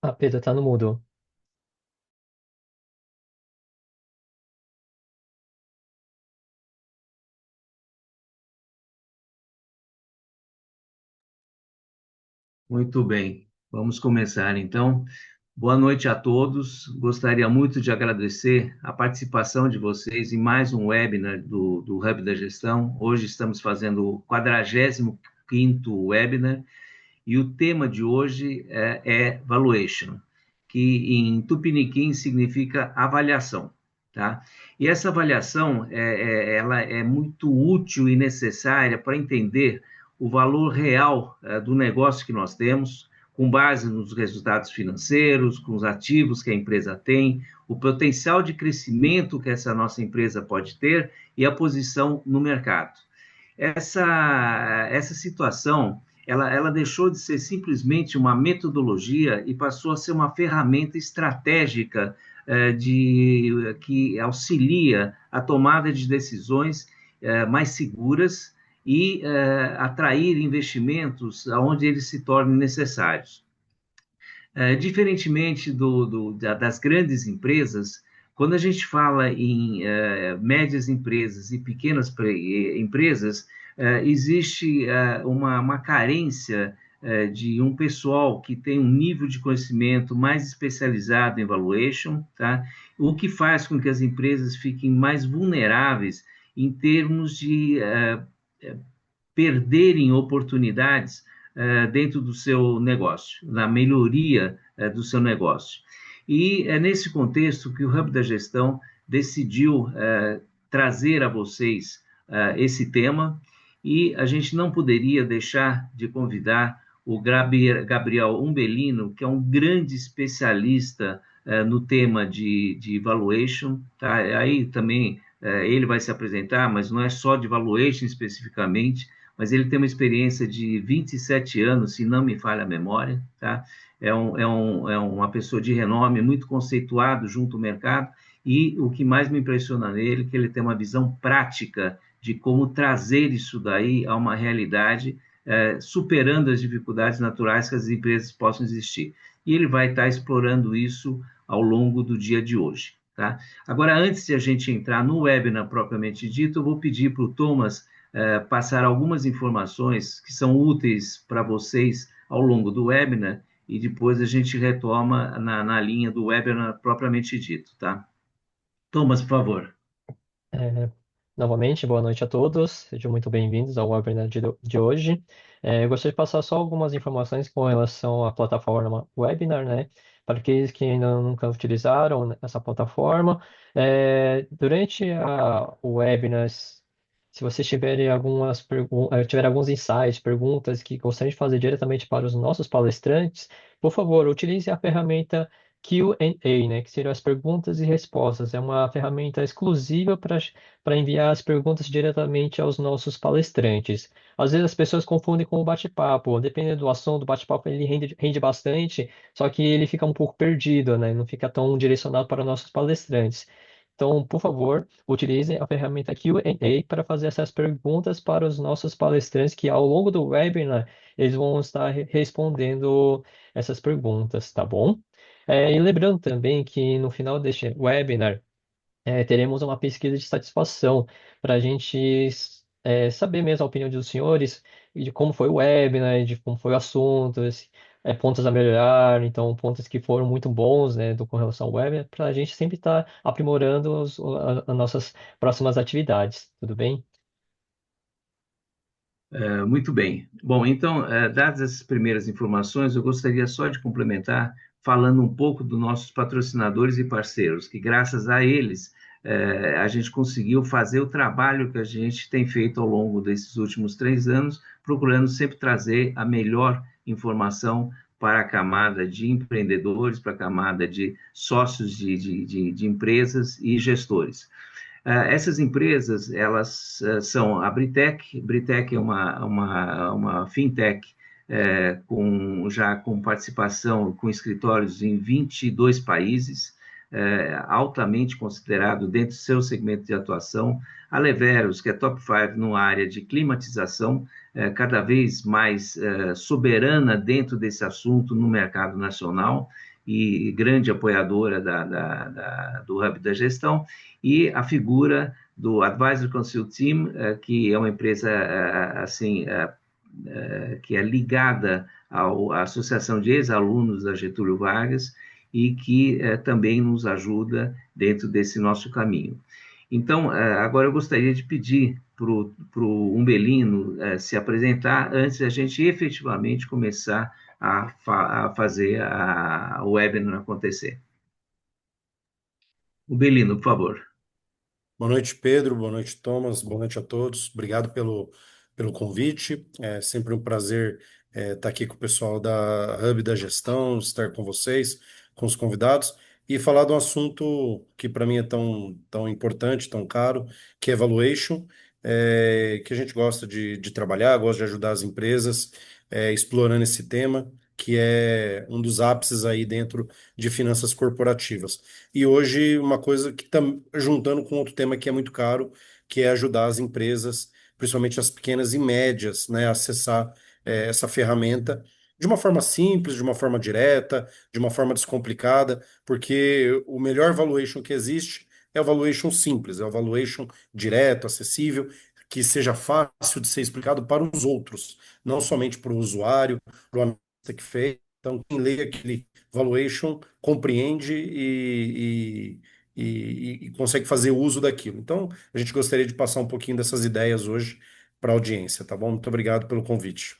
Ah, Pedro, tá no mudo. Muito bem, vamos começar então. Boa noite a todos. Gostaria muito de agradecer a participação de vocês em mais um webinar do Hub da Gestão. Hoje estamos fazendo o 45º webinar e o tema de hoje é Valuation, que em Tupiniquim significa avaliação, tá? E essa avaliação, ela é muito útil e necessária para entender o valor real do negócio que nós temos, com base nos resultados financeiros, com os ativos que a empresa tem, o potencial de crescimento que essa nossa empresa pode ter e a posição no mercado. Essa situação ela deixou de ser simplesmente uma metodologia e passou a ser uma ferramenta estratégica que auxilia a tomada de decisões mais seguras e atrair investimentos onde eles se tornem necessários. Diferentemente das grandes empresas, quando a gente fala em médias empresas e pequenas empresas, existe uma carência de um pessoal que tem um nível de conhecimento mais especializado em valuation, tá? O que faz com que as empresas fiquem mais vulneráveis em termos de perderem oportunidades dentro do seu negócio, na melhoria do seu negócio. E é nesse contexto que o Hub da Gestão decidiu trazer a vocês esse tema e a gente não poderia deixar de convidar o Gabriel Umbelino, que é um grande especialista no tema de valuation. Tá? Aí também ele vai se apresentar, mas não é só de valuation especificamente, mas ele tem uma experiência de 27 anos, se não me falha a memória, tá? É uma pessoa de renome, muito conceituado junto ao mercado, e o que mais me impressiona nele é que ele tem uma visão prática de como trazer isso daí a uma realidade, superando as dificuldades naturais que as empresas possam existir. E ele vai estar explorando isso ao longo do dia de hoje. Tá? Agora, antes de a gente entrar no webinar propriamente dito, eu vou pedir para o Thomas passar algumas informações que são úteis para vocês ao longo do webinar e depois a gente retoma na linha do webinar propriamente dito, tá? Thomas, por favor. É, novamente, boa noite a todos. Sejam muito bem-vindos ao webinar de hoje. Eu gostaria de passar só algumas informações com relação à plataforma webinar, né? Para aqueles que ainda nunca utilizaram essa plataforma. Durante o webinar, se vocês tiverem tiver alguns insights, perguntas que gostariam de fazer diretamente para os nossos palestrantes, por favor, utilize a ferramenta Q&A, né, que seriam as perguntas e respostas. É uma ferramenta exclusiva para enviar as perguntas diretamente aos nossos palestrantes. Às vezes as pessoas confundem com o bate-papo. Dependendo do assunto, o bate-papo ele rende bastante, só que ele fica um pouco perdido, né? Não fica tão direcionado para nossos palestrantes. Então, por favor, utilize a ferramenta Q&A para fazer essas perguntas para os nossos palestrantes, que ao longo do webinar eles vão estar respondendo essas perguntas, tá bom? E lembrando também que no final deste webinar, teremos uma pesquisa de satisfação para a gente saber mesmo a opinião dos senhores e de como foi o webinar, de como foi o assunto, pontos a melhorar, então pontos que foram muito bons, né, com relação ao webinar, para a gente sempre estar aprimorando as nossas próximas atividades, tudo bem? Muito bem. Bom, então, dadas essas primeiras informações, eu gostaria só de complementar falando um pouco dos nossos patrocinadores e parceiros, que graças a eles a gente conseguiu fazer o trabalho que a gente tem feito ao longo desses últimos 3 anos, procurando sempre trazer a melhor informação para a camada de empreendedores, para a camada de sócios de empresas e gestores. Essas empresas, elas são a Britec. Britec é uma fintech já com participação, com escritórios em 22 países, altamente considerado dentro do seu segmento de atuação. A Leveros, que é top 5 no área de climatização, cada vez mais soberana dentro desse assunto no mercado nacional. e grande apoiadora do Hub da Gestão, e a figura do Advisory Council Team, que é uma empresa assim que é ligada à Associação de Ex-Alunos da Getúlio Vargas e que também nos ajuda dentro desse nosso caminho. Então, agora eu gostaria de pedir para o Umbelino se apresentar antes de a gente efetivamente começar a fazer o webinar acontecer. Umbelino, por favor. Boa noite, Pedro. Boa noite, Thomas. Boa noite a todos. Obrigado pelo convite. É sempre um prazer estar aqui com o pessoal da Hub da Gestão, estar com vocês, com os convidados e falar de um assunto que para mim é tão importante, tão caro, que é valuation, que a gente gosta de trabalhar, gosta de ajudar as empresas explorando esse tema, que é um dos ápices aí dentro de finanças corporativas. E hoje, uma coisa que está juntando com outro tema que é muito caro, que é ajudar as empresas, principalmente as pequenas e médias, né, a acessar essa ferramenta de uma forma simples, de uma forma direta, de uma forma descomplicada, porque o melhor valuation que existe é o valuation simples, é o valuation direto, acessível, que seja fácil de ser explicado para os outros, não somente para o usuário, para o analista que fez. Então, quem lê aquele valuation compreende e consegue fazer uso daquilo. Então, a gente gostaria de passar um pouquinho dessas ideias hoje para a audiência, tá bom? Muito obrigado pelo convite.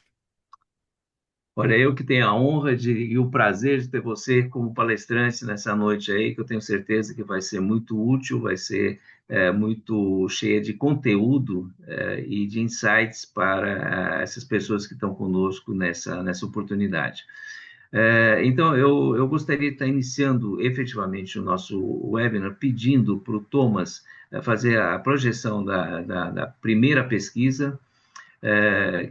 Olha, eu que tenho a honra e o prazer de ter você como palestrante nessa noite aí, que eu tenho certeza que vai ser muito útil, vai ser muito cheia de conteúdo e de insights para essas pessoas que estão conosco nessa oportunidade. Então, eu gostaria de estar iniciando efetivamente o nosso webinar pedindo para o Thomas fazer a projeção da primeira pesquisa,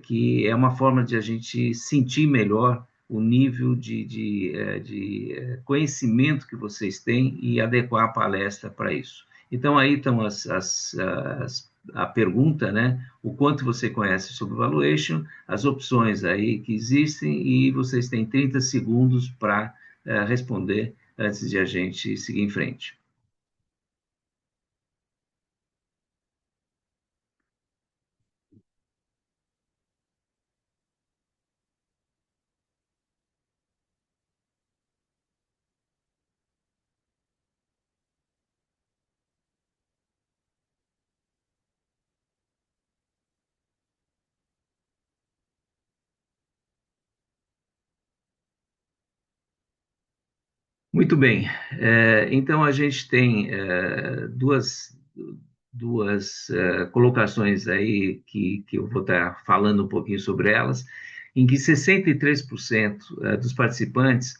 que é uma forma de a gente sentir melhor o nível de conhecimento que vocês têm e adequar a palestra para isso. Então, aí estão a pergunta, né? O quanto você conhece sobre valuation, as opções aí que existem, e vocês têm 30 segundos para responder antes de a gente seguir em frente. Muito bem. Então a gente tem duas colocações aí que eu vou estar falando um pouquinho sobre elas, em que 63% dos participantes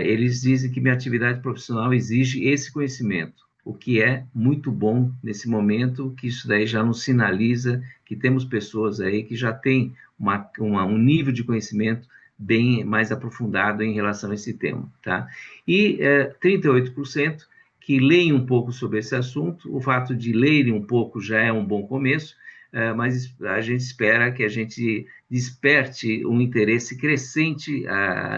eles dizem que minha atividade profissional exige esse conhecimento, o que é muito bom nesse momento, que isso daí já nos sinaliza que temos pessoas aí que já têm um nível de conhecimento bem mais aprofundado em relação a esse tema, tá? E 38% que leem um pouco sobre esse assunto. O fato de lerem um pouco já é um bom começo, mas a gente espera que a gente desperte um interesse crescente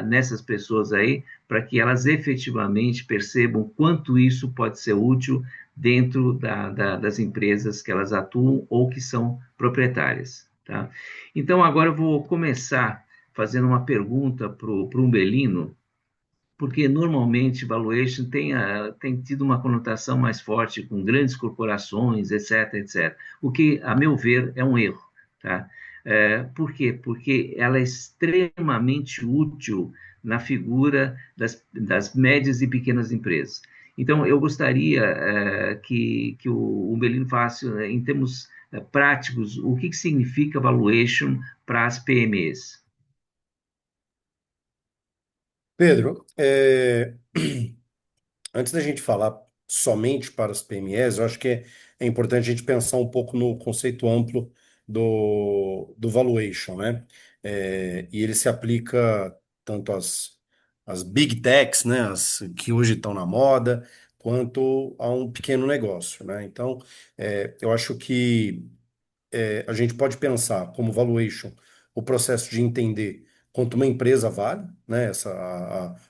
nessas pessoas aí, para que elas efetivamente percebam quanto isso pode ser útil dentro das empresas que elas atuam ou que são proprietárias. Tá? Então, agora eu vou começar fazendo uma pergunta para o Umbelino, porque normalmente valuation tem tido uma conotação mais forte com grandes corporações, etc, etc. O que, a meu ver, é um erro. Tá? Por quê? Porque ela é extremamente útil na figura das médias e pequenas empresas. Então, eu gostaria que o Umbelino falasse, em termos práticos, o que significa valuation para as PMEs. Pedro, antes da gente falar somente para as PMEs, eu acho que é importante a gente pensar um pouco no conceito amplo do valuation, né? E ele se aplica tanto às big techs, né? As que hoje estão na moda, quanto a um pequeno negócio, né? Então, eu acho que a gente pode pensar como valuation o processo de entender quanto uma empresa vale, né?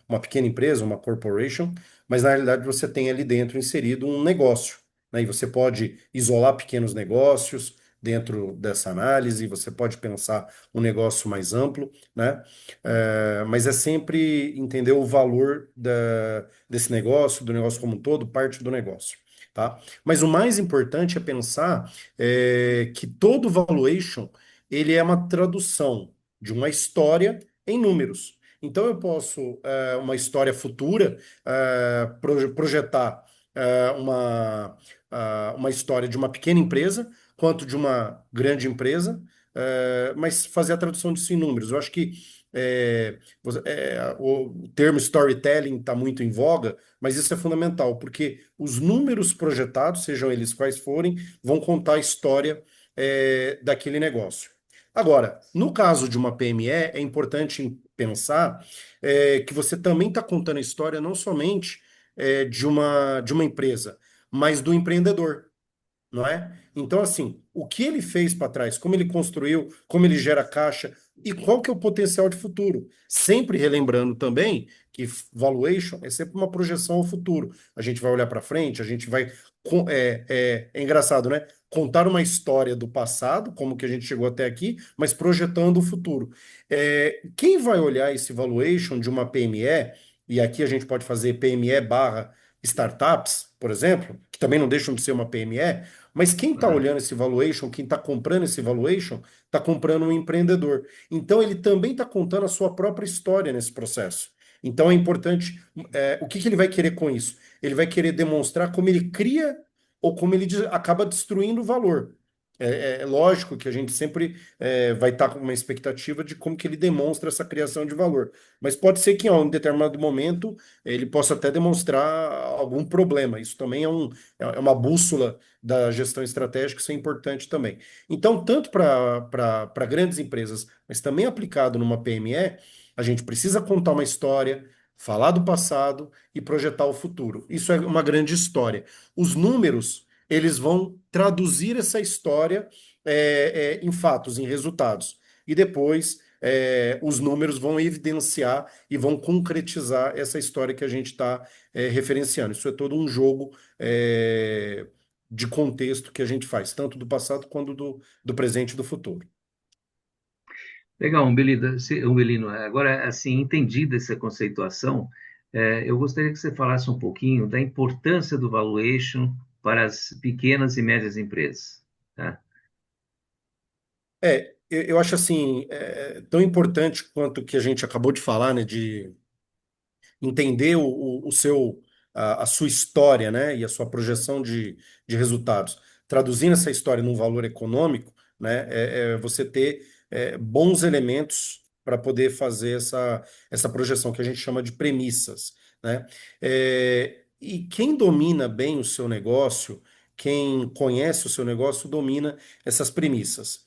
Uma pequena empresa, uma corporation, mas na realidade você tem ali dentro inserido um negócio, né? E você pode isolar pequenos negócios dentro dessa análise, você pode pensar um negócio mais amplo, né? Mas é sempre entender o valor desse negócio, do negócio como um todo, parte do negócio. Tá? Mas o mais importante é pensar que todo valuation ele é uma tradução de uma história em números. Então eu posso, uma história futura, projetar uma história de uma pequena empresa quanto de uma grande empresa, mas fazer a tradução disso em números. Eu acho que o termo storytelling está muito em voga, mas isso é fundamental, porque os números projetados, sejam eles quais forem, vão contar a história daquele negócio. Agora, no caso de uma PME, é importante pensar que você também está contando a história não somente de uma empresa, mas do empreendedor, não é? Então, assim, o que ele fez para trás, como ele construiu, como ele gera caixa e qual que é o potencial de futuro. Sempre relembrando também que valuation é sempre uma projeção ao futuro. A gente vai olhar para frente, a gente vai. É engraçado, né? Contar uma história do passado, como que a gente chegou até aqui, mas projetando o futuro. Quem vai olhar esse valuation de uma PME, e aqui a gente pode fazer PME barra startups, por exemplo, que também não deixam de ser uma PME, mas quem está Aham. olhando esse valuation, quem está comprando esse valuation, está comprando um empreendedor. Então, ele também está contando a sua própria história nesse processo. Então, é importante. O que que ele vai querer com isso? Ele vai querer demonstrar como ele cria ou como ele acaba destruindo o valor. É lógico que a gente sempre vai estar com uma expectativa de como que ele demonstra essa criação de valor. Mas pode ser que em um determinado momento ele possa até demonstrar algum problema. Isso também é uma bússola da gestão estratégica, isso é importante também. Então, tanto para grandes empresas, mas também aplicado numa PME, a gente precisa contar uma história, falar do passado e projetar o futuro. Isso é uma grande história. Os números, eles vão traduzir essa história em fatos, em resultados. E depois os números vão evidenciar e vão concretizar essa história que a gente está referenciando. Isso é todo um jogo de contexto que a gente faz, tanto do passado quanto do presente e do futuro. Legal, Umbelino. Agora, assim, entendida essa conceituação, eu gostaria que você falasse um pouquinho da importância do valuation para as pequenas e médias empresas. Tá? Eu acho assim, tão importante quanto o que a gente acabou de falar, né, de entender a sua história, né, e a sua projeção de resultados, traduzindo essa história num valor econômico, né, você ter bons elementos para poder fazer essa projeção que a gente chama de premissas, né? E quem domina bem o seu negócio, quem conhece o seu negócio, domina essas premissas.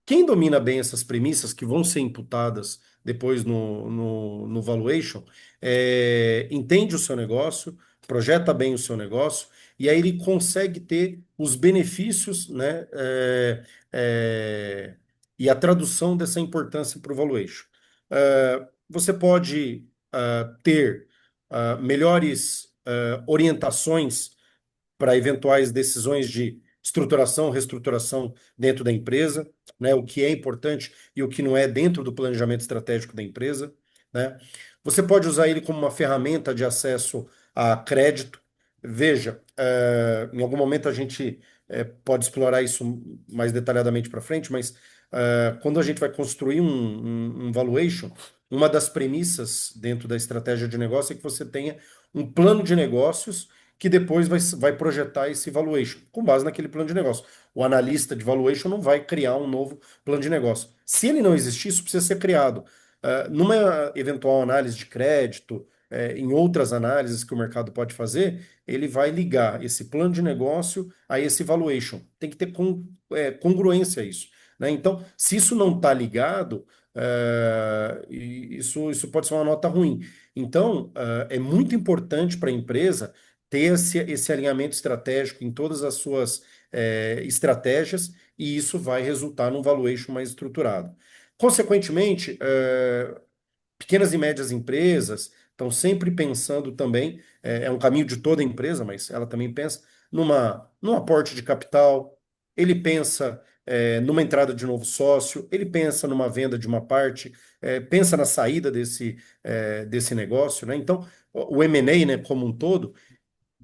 Quem domina bem essas premissas que vão ser imputadas depois no valuation, entende o seu negócio, projeta bem o seu negócio, e aí ele consegue ter os benefícios, né, e a tradução dessa importância para o valuation. Você pode ter melhores orientações para eventuais decisões de estruturação, reestruturação dentro da empresa, né, o que é importante e o que não é dentro do planejamento estratégico da empresa, né? Você pode usar ele como uma ferramenta de acesso a crédito. Veja, em algum momento a gente pode explorar isso mais detalhadamente para frente, mas quando a gente vai construir um valuation, uma das premissas dentro da estratégia de negócio é que você tenha um plano de negócios que depois vai projetar esse valuation, com base naquele plano de negócio. O analista de valuation não vai criar um novo plano de negócio. Se ele não existir, isso precisa ser criado. Numa eventual análise de crédito, em outras análises que o mercado pode fazer, ele vai ligar esse plano de negócio a esse valuation. Tem que ter congruência a isso, né? Então, se isso não está ligado, isso pode ser uma nota ruim. Então, é muito importante para a empresa ter esse alinhamento estratégico em todas as suas estratégias, e isso vai resultar num valuation mais estruturado. Consequentemente, Pequenas e médias empresas estão sempre pensando também, é um caminho de toda empresa, mas ela também pensa num aporte de capital, ele pensa numa entrada de novo sócio, ele pensa numa venda de uma parte, pensa na saída desse negócio, né? Então, o M&A, né, como um todo,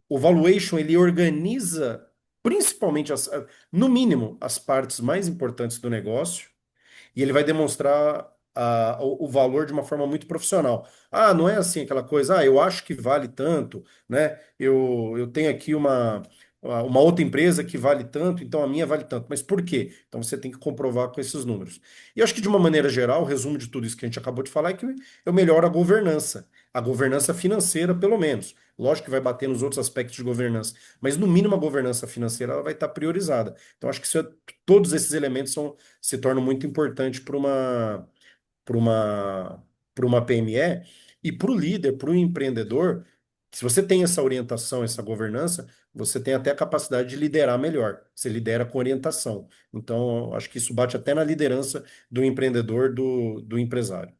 o valuation ele organiza principalmente, no mínimo, as partes mais importantes do negócio e ele vai demonstrar o valor de uma forma muito profissional. Ah, não é assim aquela coisa, eu acho que vale tanto, né? Eu tenho aqui uma outra empresa que vale tanto, então a minha vale tanto. Mas por quê? Então você tem que comprovar com esses números. E eu acho que, de uma maneira geral, o resumo de tudo isso que a gente acabou de falar é que eu melhoro a governança financeira, pelo menos. Lógico que vai bater nos outros aspectos de governança, mas no mínimo a governança financeira ela vai estar priorizada. Então acho que todos esses elementos se tornam muito importantes para uma, para uma PME e para o líder, para o empreendedor. Se você tem essa orientação, essa governança, você tem até a capacidade de liderar melhor. Você lidera com orientação. Então, acho que isso bate até na liderança do empreendedor, do empresário.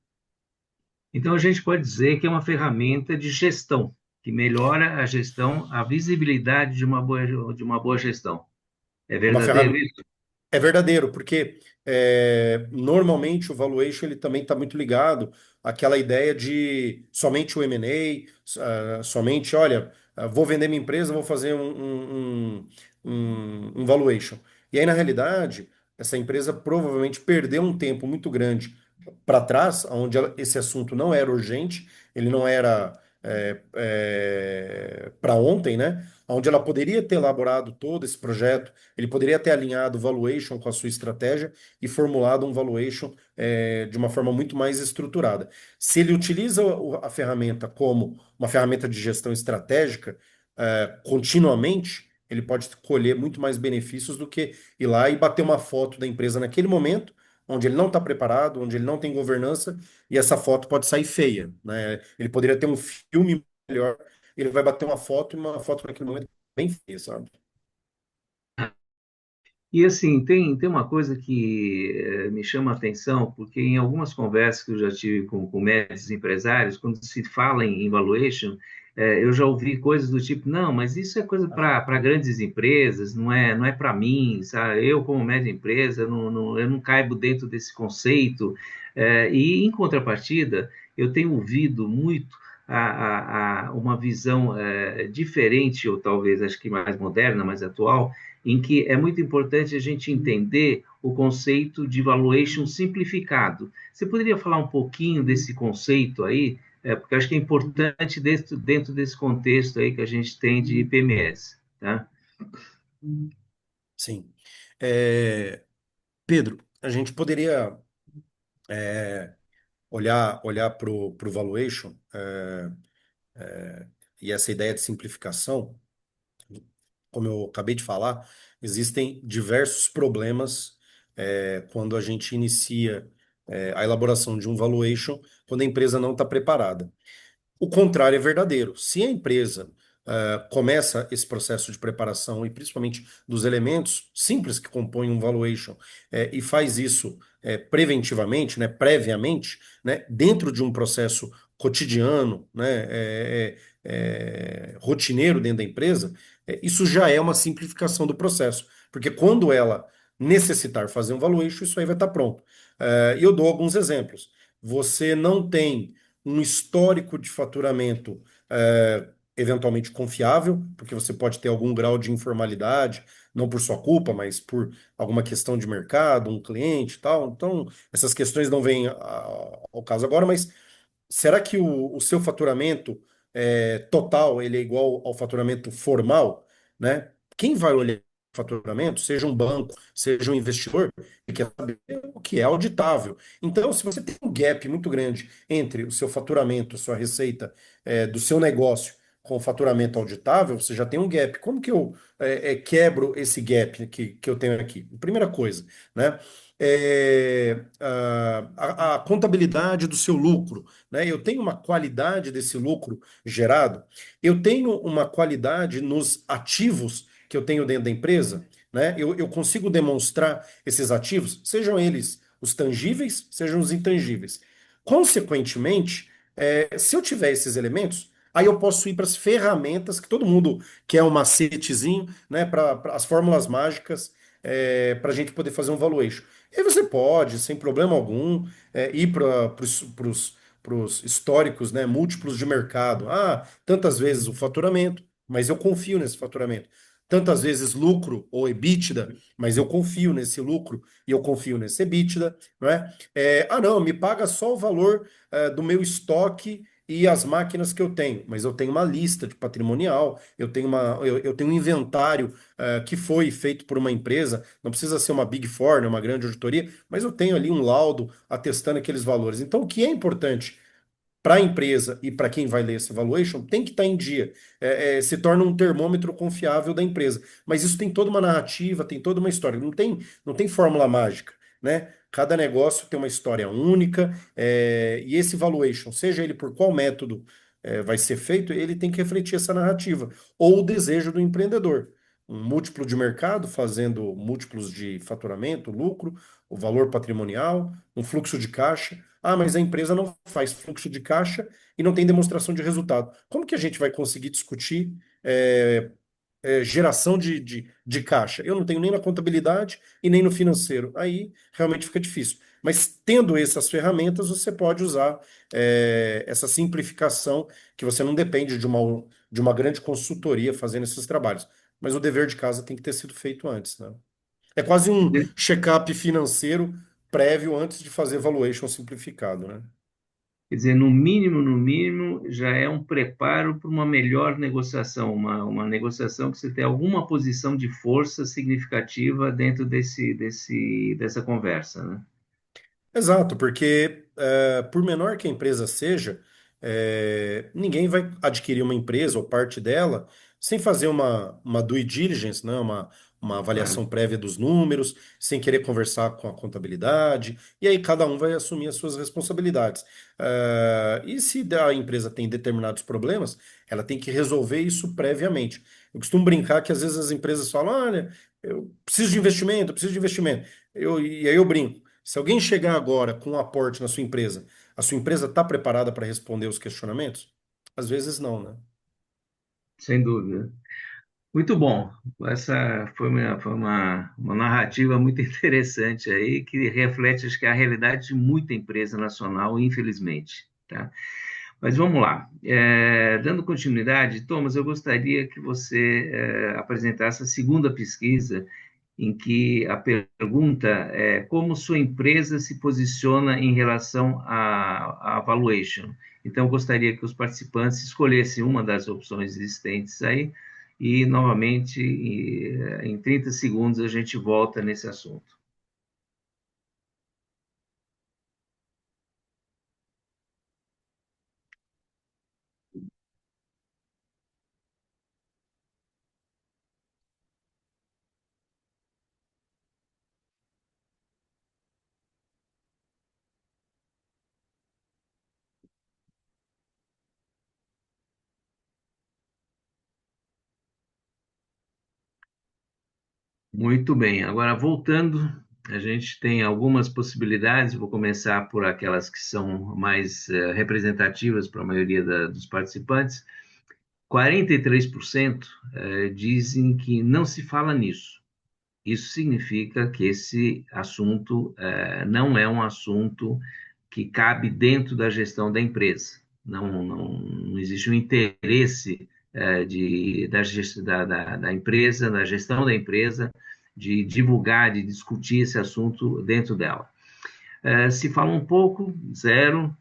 Então, a gente pode dizer que é uma ferramenta de gestão, que melhora a gestão, a visibilidade de uma boa gestão. É É uma verdadeiro ferramenta. isso? É verdadeiro, porque normalmente o valuation ele também está muito ligado àquela ideia de somente o M&A, somente, olha, vou vender minha empresa, vou fazer um valuation. E aí, na realidade, essa empresa provavelmente perdeu um tempo muito grande para trás, onde esse assunto não era urgente, ele não era para ontem, né? Onde ela poderia ter elaborado todo esse projeto, ele poderia ter alinhado o valuation com a sua estratégia e formulado um valuation de uma forma muito mais estruturada. Se ele utiliza a ferramenta como uma ferramenta de gestão estratégica continuamente, ele pode colher muito mais benefícios do que ir lá e bater uma foto da empresa naquele momento, onde ele não está preparado, onde ele não tem governança, e essa foto pode sair feia, né? Ele poderia ter um filme melhor, ele vai bater uma foto e uma foto naquele momento bem feia, sabe? E assim, tem uma coisa que me chama a atenção, porque em algumas conversas que eu já tive com médicos empresários, quando se fala em valuation, eu já ouvi coisas do tipo, não, mas isso é coisa para grandes empresas, não é para mim, sabe? Eu, como média empresa, eu não caibo dentro desse conceito. E, em contrapartida, eu tenho ouvido muito uma visão diferente, ou talvez acho que mais moderna, mais atual, em que é muito importante a gente entender o conceito de valuation simplificado. Você poderia falar um pouquinho desse conceito aí? Porque eu acho que é importante dentro desse contexto aí que a gente tem de PMS, tá? Sim. É, Pedro, a gente poderia olhar para o valuation e essa ideia de simplificação, como eu acabei de falar, existem diversos problemas quando a gente inicia a elaboração de um valuation, quando a empresa não está preparada. O contrário é verdadeiro. Se a empresa começa esse processo de preparação e principalmente dos elementos simples que compõem um valuation e faz isso preventivamente, né, previamente, né, dentro de um processo cotidiano, né, rotineiro dentro da empresa, isso já é uma simplificação do processo, porque quando ela necessitar fazer um valuation, isso aí vai estar pronto. E eu dou alguns exemplos. Você não tem um histórico de faturamento eventualmente confiável, porque você pode ter algum grau de informalidade, não por sua culpa, mas por alguma questão de mercado, um cliente e tal. Então, essas questões não vêm ao caso agora, mas será que o seu faturamento total ele é igual ao faturamento formal, né? Quem vai olhar o faturamento, seja um banco, seja um investidor, ele quer saber o que é auditável. Então, se você tem um gap muito grande entre o seu faturamento, sua receita do seu negócio com o faturamento auditável, você já tem um gap. Como que eu quebro esse gap que eu tenho aqui? Primeira coisa, né? A contabilidade do seu lucro, né? Eu tenho uma qualidade desse lucro gerado, eu tenho uma qualidade nos ativos que eu tenho dentro da empresa, né? Eu consigo demonstrar esses ativos, sejam eles os tangíveis, sejam os intangíveis. Consequentemente, se eu tiver esses elementos, aí eu posso ir para as ferramentas que todo mundo quer um macetezinho, né, para as fórmulas mágicas, para a gente poder fazer um valuation. E aí você pode, sem problema algum, ir para os históricos, né, múltiplos de mercado. Ah, tantas vezes o faturamento, mas eu confio nesse faturamento. Tantas vezes lucro ou EBITDA, mas eu confio nesse lucro e eu confio nesse EBITDA, não é? Não, me paga só o valor do meu estoque e as máquinas que eu tenho, mas eu tenho uma lista de patrimonial, eu tenho um inventário que foi feito por uma empresa, não precisa ser uma Big Four, né, uma grande auditoria, mas eu tenho ali um laudo atestando aqueles valores. Então, o que é importante para a empresa e para quem vai ler esse valuation, tem que estar em dia. Se torna um termômetro confiável da empresa. Mas isso tem toda uma narrativa, tem toda uma história. Não tem fórmula mágica, né? Cada negócio tem uma história única, e esse valuation, seja ele por qual método vai ser feito, ele tem que refletir essa narrativa ou o desejo do empreendedor. Um múltiplo de mercado fazendo múltiplos de faturamento, lucro, o valor patrimonial, um fluxo de caixa. Ah, mas a empresa não faz fluxo de caixa e não tem demonstração de resultado. Como que a gente vai conseguir discutir geração de caixa? Eu não tenho nem na contabilidade e nem no financeiro. Aí realmente fica difícil. Mas tendo essas ferramentas, você pode usar essa simplificação, que você não depende de uma grande consultoria fazendo esses trabalhos. Mas o dever de casa tem que ter sido feito antes, né? É quase um check-up financeiro prévio antes de fazer valuation simplificado, né? Quer dizer, no mínimo, já é um preparo para uma melhor negociação, uma negociação que você tem alguma posição de força significativa dentro dessa conversa, né? Exato, porque por menor que a empresa seja, ninguém vai adquirir uma empresa ou parte dela sem fazer uma due diligence, né? Uma Claro. avaliação prévia dos números, sem querer conversar com a contabilidade, e aí cada um vai assumir as suas responsabilidades. E se a empresa tem determinados problemas, ela tem que resolver isso previamente. Eu costumo brincar que às vezes as empresas falam: olha, eu preciso de investimento, eu preciso de investimento. E aí eu brinco. Se alguém chegar agora com um aporte na sua empresa, a sua empresa está preparada para responder os questionamentos? Às vezes não, né? Sem dúvida. Muito bom. Essa foi uma narrativa muito interessante aí, que reflete, acho que, a realidade de muita empresa nacional, infelizmente. Tá? Mas vamos lá. Dando continuidade, Thomas, eu gostaria que você apresentasse a segunda pesquisa, em que a pergunta é como sua empresa se posiciona em relação à valuation. Então, eu gostaria que os participantes escolhessem uma das opções existentes aí, e, novamente, em 30 segundos, a gente volta nesse assunto. Muito bem. Agora, voltando, a gente tem algumas possibilidades. Vou começar por aquelas que são mais representativas para a maioria dos participantes. 43% dizem que não se fala nisso. Isso significa que esse assunto não é um assunto que cabe dentro da gestão da empresa. Não existe um interesse da empresa, da gestão da empresa, de divulgar, de discutir esse assunto dentro dela. Se fala um pouco, zero.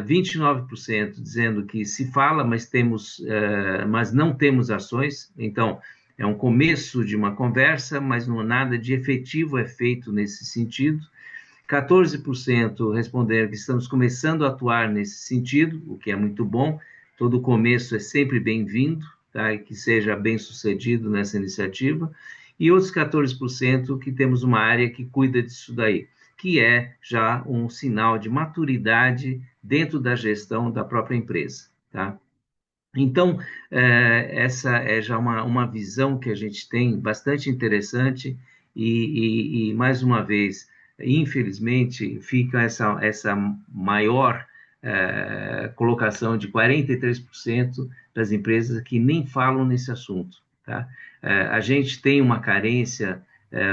29% dizendo que se fala, mas não temos ações. Então, é um começo de uma conversa, mas não nada de efetivo é feito nesse sentido. 14% responderam que estamos começando a atuar nesse sentido, o que é muito bom. Todo começo é sempre bem-vindo, tá? E que seja bem sucedido nessa iniciativa. E outros 14% que temos uma área que cuida disso daí, que é já um sinal de maturidade dentro da gestão da própria empresa, tá? Então, essa é já uma visão que a gente tem bastante interessante e mais uma vez, infelizmente, fica essa maior colocação de 43% das empresas que nem falam nesse assunto. Tá? A gente tem uma carência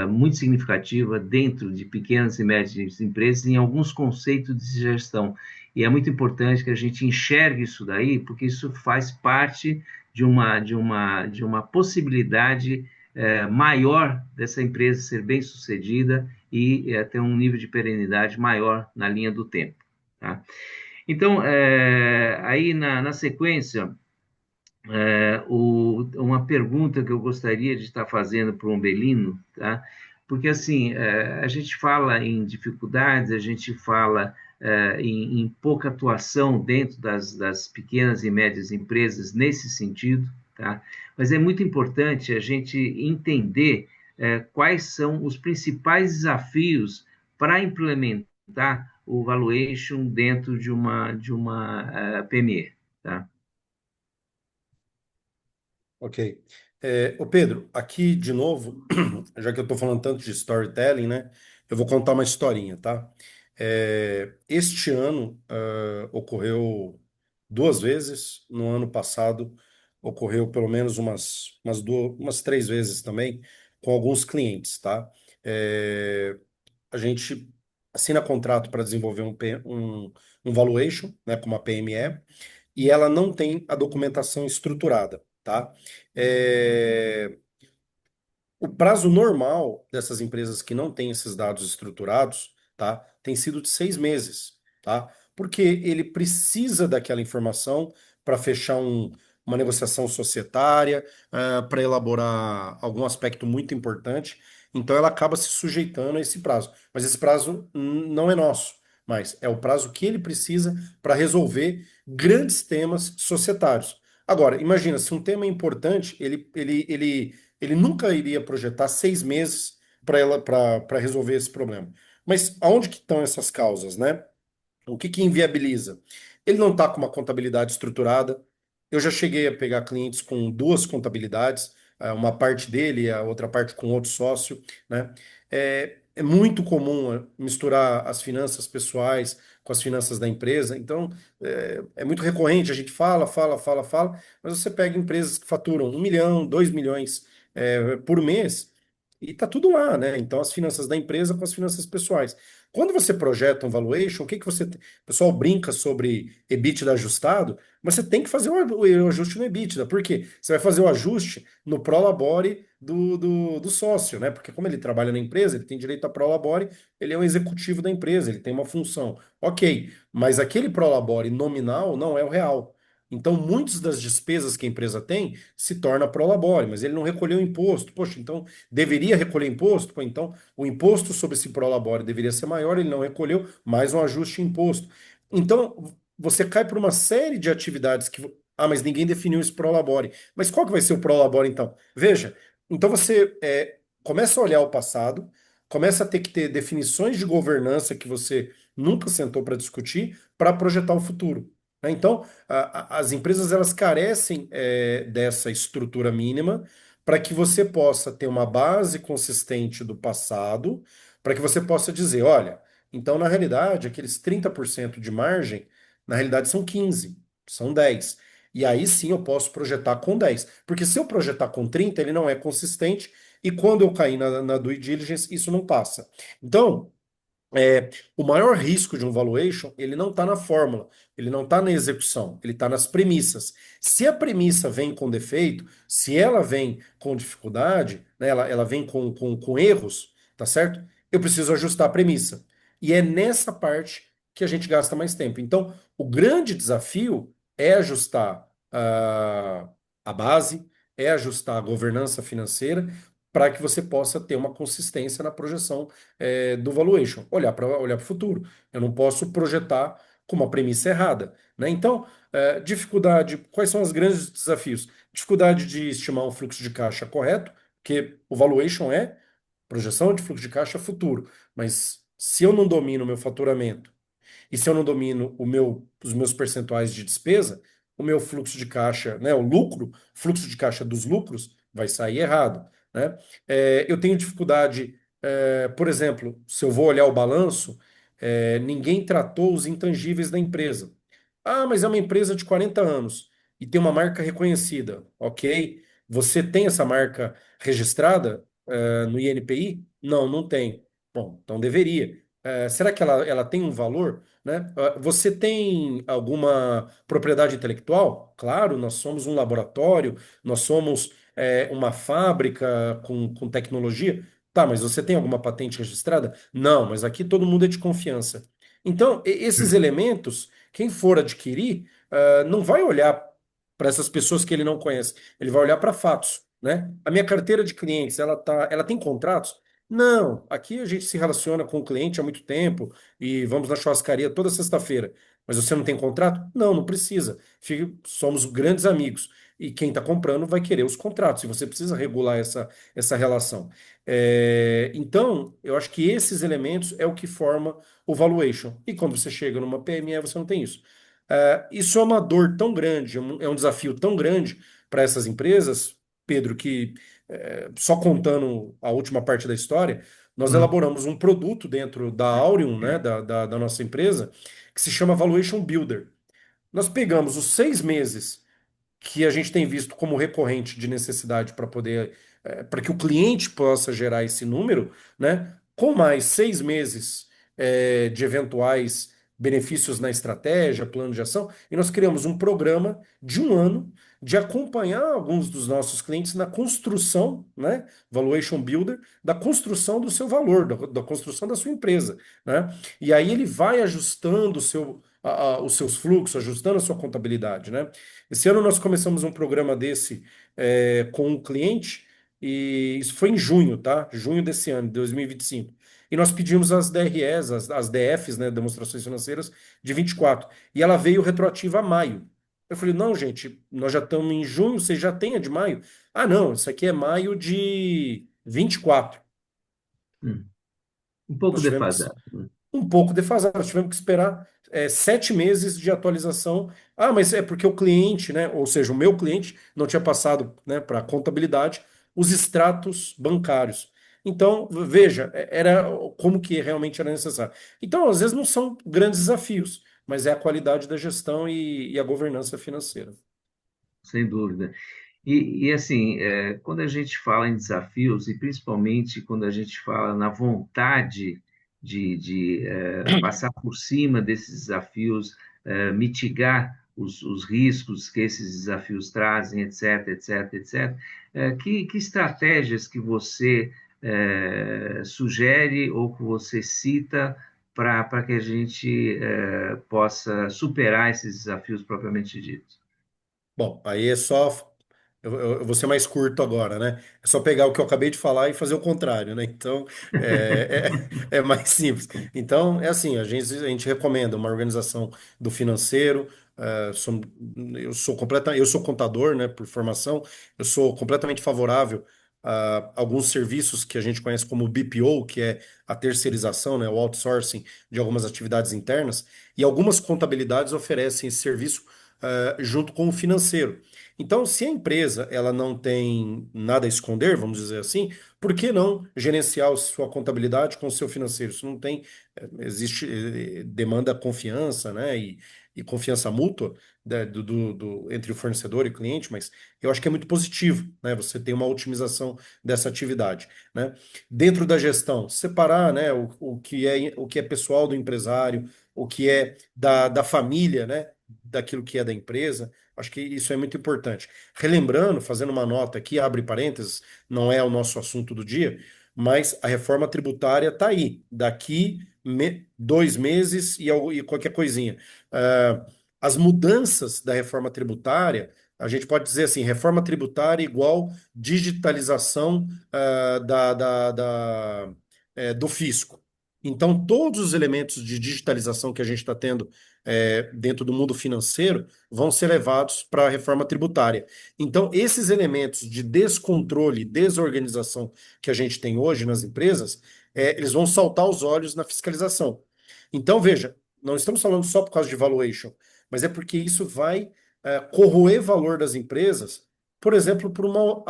muito significativa dentro de pequenas e médias empresas em alguns conceitos de gestão. E é muito importante que a gente enxergue isso daí, porque isso faz parte de uma possibilidade maior dessa empresa ser bem-sucedida e ter um nível de perenidade maior na linha do tempo. Tá? Então, aí na sequência, uma pergunta que eu gostaria de estar fazendo para o Umbelino, tá? Porque assim, a gente fala em dificuldades, a gente fala em pouca atuação dentro das pequenas e médias empresas nesse sentido, tá? Mas é muito importante a gente entender quais são os principais desafios para implementar o valuation dentro de uma PME, tá? Ok. Ô Pedro, aqui de novo, já que eu estou falando tanto de storytelling, né? Eu vou contar uma historinha, tá? Este ano ocorreu duas vezes, no ano passado ocorreu pelo menos umas três vezes também, com alguns clientes, tá? A gente assina contrato para desenvolver um valuation, né, com uma PME, e ela não tem a documentação estruturada, tá? É, O prazo normal dessas empresas que não têm esses dados estruturados, tá, tem sido de 6 meses, tá? Porque ele precisa daquela informação para fechar uma negociação societária, para elaborar algum aspecto muito importante. Então ela acaba se sujeitando a esse prazo. Mas esse prazo não é nosso, mas é o prazo que ele precisa para resolver grandes temas societários. Agora, imagina, se um tema é importante, ele nunca iria projetar 6 meses para resolver esse problema. Mas aonde que estão essas causas, né? O que que inviabiliza? Ele não está com uma contabilidade estruturada. Eu já cheguei a pegar clientes com duas contabilidades, uma parte dele e a outra parte com outro sócio, né? É muito comum misturar as finanças pessoais com as finanças da empresa. Então, é muito recorrente. A gente fala, fala, fala, fala, mas você pega empresas que faturam 1 milhão, 2 milhões, por mês e tá tudo lá, né? Então, as finanças da empresa com as finanças pessoais. Quando você projeta um valuation, o que que você. O pessoal brinca sobre EBITDA ajustado, mas você tem que fazer o ajuste no EBITDA. Por quê? Você vai fazer o ajuste no prolabore do sócio, né? Porque, como ele trabalha na empresa, ele tem direito a prolabore, ele é um executivo da empresa, ele tem uma função. Ok, mas aquele prolabore nominal não é o real. Então, muitas das despesas que a empresa tem se torna prolabore, mas ele não recolheu imposto. Poxa, então deveria recolher imposto? Pô, então o imposto sobre esse prolabore deveria ser maior, ele não recolheu, mais um ajuste em imposto. Então, você cai por uma série de atividades que. Ah, mas ninguém definiu esse prolabore. Mas qual que vai ser o prolabore, então? Veja, então você começa a olhar o passado, começa a ter que ter definições de governança que você nunca sentou para discutir para projetar o futuro, né? Então, as empresas elas carecem dessa estrutura mínima para que você possa ter uma base consistente do passado, para que você possa dizer, olha, então na realidade, aqueles 30% de margem, na realidade são 15, são 10. E aí sim eu posso projetar com 10. Porque se eu projetar com 30, ele não é consistente, e quando eu cair na due diligence, isso não passa. Então, o maior risco de um valuation, ele não está na fórmula, ele não está na execução, ele está nas premissas. Se a premissa vem com defeito, se ela vem com dificuldade, né, ela vem com erros, tá certo? Eu preciso ajustar a premissa. E é nessa parte que a gente gasta mais tempo. Então, o grande desafio é ajustar a base, é ajustar a governança financeira, para que você possa ter uma consistência na projeção do valuation, olhar para o futuro. Eu não posso projetar com uma premissa errada, né? Então, dificuldade, quais são os grandes desafios? Dificuldade de estimar um fluxo de caixa correto, porque o valuation é projeção de fluxo de caixa futuro, mas se eu não domino o meu faturamento e se eu não domino os meus percentuais de despesa, o meu fluxo de caixa, né, o lucro, fluxo de caixa dos lucros vai sair errado, né? Eu tenho dificuldade Por exemplo, se eu vou olhar o balanço, ninguém tratou os intangíveis da empresa. Ah, mas é uma empresa de 40 anos e tem uma marca reconhecida. Ok. Você tem essa marca registrada, no INPI? Não, não tem. Bom, então deveria. Será que ela tem um valor, né? Você tem alguma propriedade intelectual? Claro, nós somos um laboratório, nós somos, uma fábrica com tecnologia. Tá, mas você tem alguma patente registrada? Não, mas aqui todo mundo é de confiança. Então, esses elementos, quem for adquirir, não vai olhar para essas pessoas que ele não conhece, ele vai olhar para fatos, né? A minha carteira de clientes, ela tem contratos? Não, aqui a gente se relaciona com o cliente há muito tempo e vamos na churrascaria toda sexta-feira. Mas você não tem contrato? Não, não precisa. Somos grandes amigos. E quem está comprando vai querer os contratos, e você precisa regular essa relação. Então, eu acho que esses elementos é o que forma o valuation. E quando você chega numa PME, você não tem isso. Isso é uma dor tão grande, é um desafio tão grande para essas empresas, Pedro, que só contando a última parte da história, nós Hum, elaboramos um produto dentro da Aureum, né, da nossa empresa, que se chama Valuation Builder. Nós pegamos os 6 meses que a gente tem visto como recorrente de necessidade para poder, para que o cliente possa gerar esse número, né? Com mais 6 meses, de eventuais benefícios na estratégia, plano de ação, e nós criamos um programa de um ano de acompanhar alguns dos nossos clientes na construção, né? Valuation Builder, da construção do seu valor, da construção da sua empresa, né? E aí ele vai ajustando os seus fluxos, ajustando a sua contabilidade, né? Esse ano nós começamos um programa desse, com um cliente, e isso foi em junho, tá? Junho desse ano, 2025. E nós pedimos as DREs, as DFs, né, demonstrações financeiras, de 24. E ela veio retroativa a maio. Eu falei, não, gente, nós já estamos em junho, vocês já têm a de maio? Ah, não, isso aqui é maio de 24. hum. Um pouco Nós tivemos defasado. um pouco defasado. Nós tivemos que esperar 7 meses de atualização. Ah, mas é porque o cliente, né, ou seja, o meu cliente não tinha passado, né, para a contabilidade os extratos bancários. Então, veja, era como que realmente era necessário. Então, às vezes não são grandes desafios, mas é a qualidade da gestão e a governança financeira. Sem dúvida. Assim, quando a gente fala em desafios, e principalmente quando a gente fala na vontade de passar por cima desses desafios, mitigar os riscos que esses desafios trazem, etc., etc., etc., que estratégias que você sugere ou que você cita para que a gente possa superar esses desafios propriamente ditos? Bom, aí é só. Eu vou ser mais curto agora, né? É só pegar o que eu acabei de falar e fazer o contrário, né? Então, é mais simples. Então, é assim: a gente recomenda uma organização do financeiro. Eu sou contador, né, por formação. Eu sou completamente favorável a alguns serviços que a gente conhece como BPO, que é a terceirização, né, o outsourcing de algumas atividades internas. E algumas contabilidades oferecem esse serviço junto com o financeiro. Então, se a empresa ela não tem nada a esconder, vamos dizer assim, por que não gerenciar a sua contabilidade com o seu financeiro? Isso não tem, existe, demanda confiança, né? E confiança mútua, né, entre o fornecedor e o cliente, mas eu acho que é muito positivo, né? Você tem uma otimização dessa atividade, né? Dentro da gestão, separar, né, o que é pessoal do empresário, o que é da família, né? Daquilo que é da empresa. Acho que isso é muito importante. Relembrando, fazendo uma nota aqui, abre parênteses, não é o nosso assunto do dia, mas a reforma tributária está aí, daqui 2 meses e qualquer coisinha. As mudanças da reforma tributária, a gente pode dizer assim, reforma tributária igual digitalização, do fisco. Então, todos os elementos de digitalização que a gente está tendo, dentro do mundo financeiro, vão ser levados para a reforma tributária. Então, esses elementos de descontrole, desorganização que a gente tem hoje nas empresas, eles vão saltar aos olhos na fiscalização. Então, veja, não estamos falando só por causa de valuation, mas é porque isso vai corroer valor das empresas, por exemplo, por uma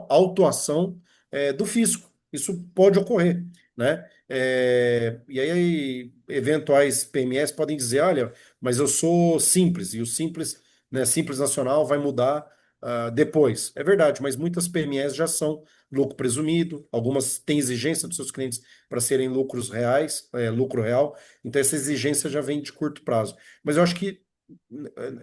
autuação do fisco. Isso pode ocorrer, né? E aí, eventuais PMS podem dizer, olha, mas eu sou simples, e o simples, né, simples nacional vai mudar depois. É verdade, mas muitas PMS já são lucro presumido, algumas têm exigência dos seus clientes para serem lucros reais, lucro real, então essa exigência já vem de curto prazo. Mas eu acho que,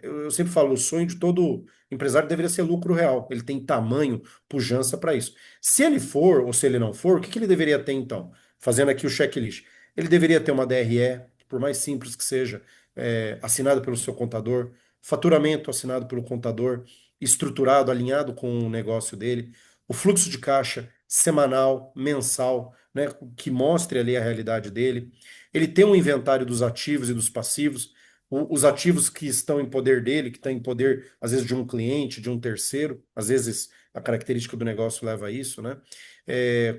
eu sempre falo, o sonho de todo empresário deveria ser lucro real, ele tem tamanho, pujança para isso. Se ele for ou se ele não for, o que que ele deveria ter então? Fazendo aqui o checklist. Ele deveria ter uma DRE, por mais simples que seja, assinada pelo seu contador, faturamento assinado pelo contador, estruturado, alinhado com o negócio dele, o fluxo de caixa semanal, mensal, né, que mostre ali a realidade dele. Ele tem um inventário dos ativos e dos passivos, os ativos que estão em poder dele, que estão em poder, às vezes, de um cliente, de um terceiro, às vezes a característica do negócio leva a isso, né?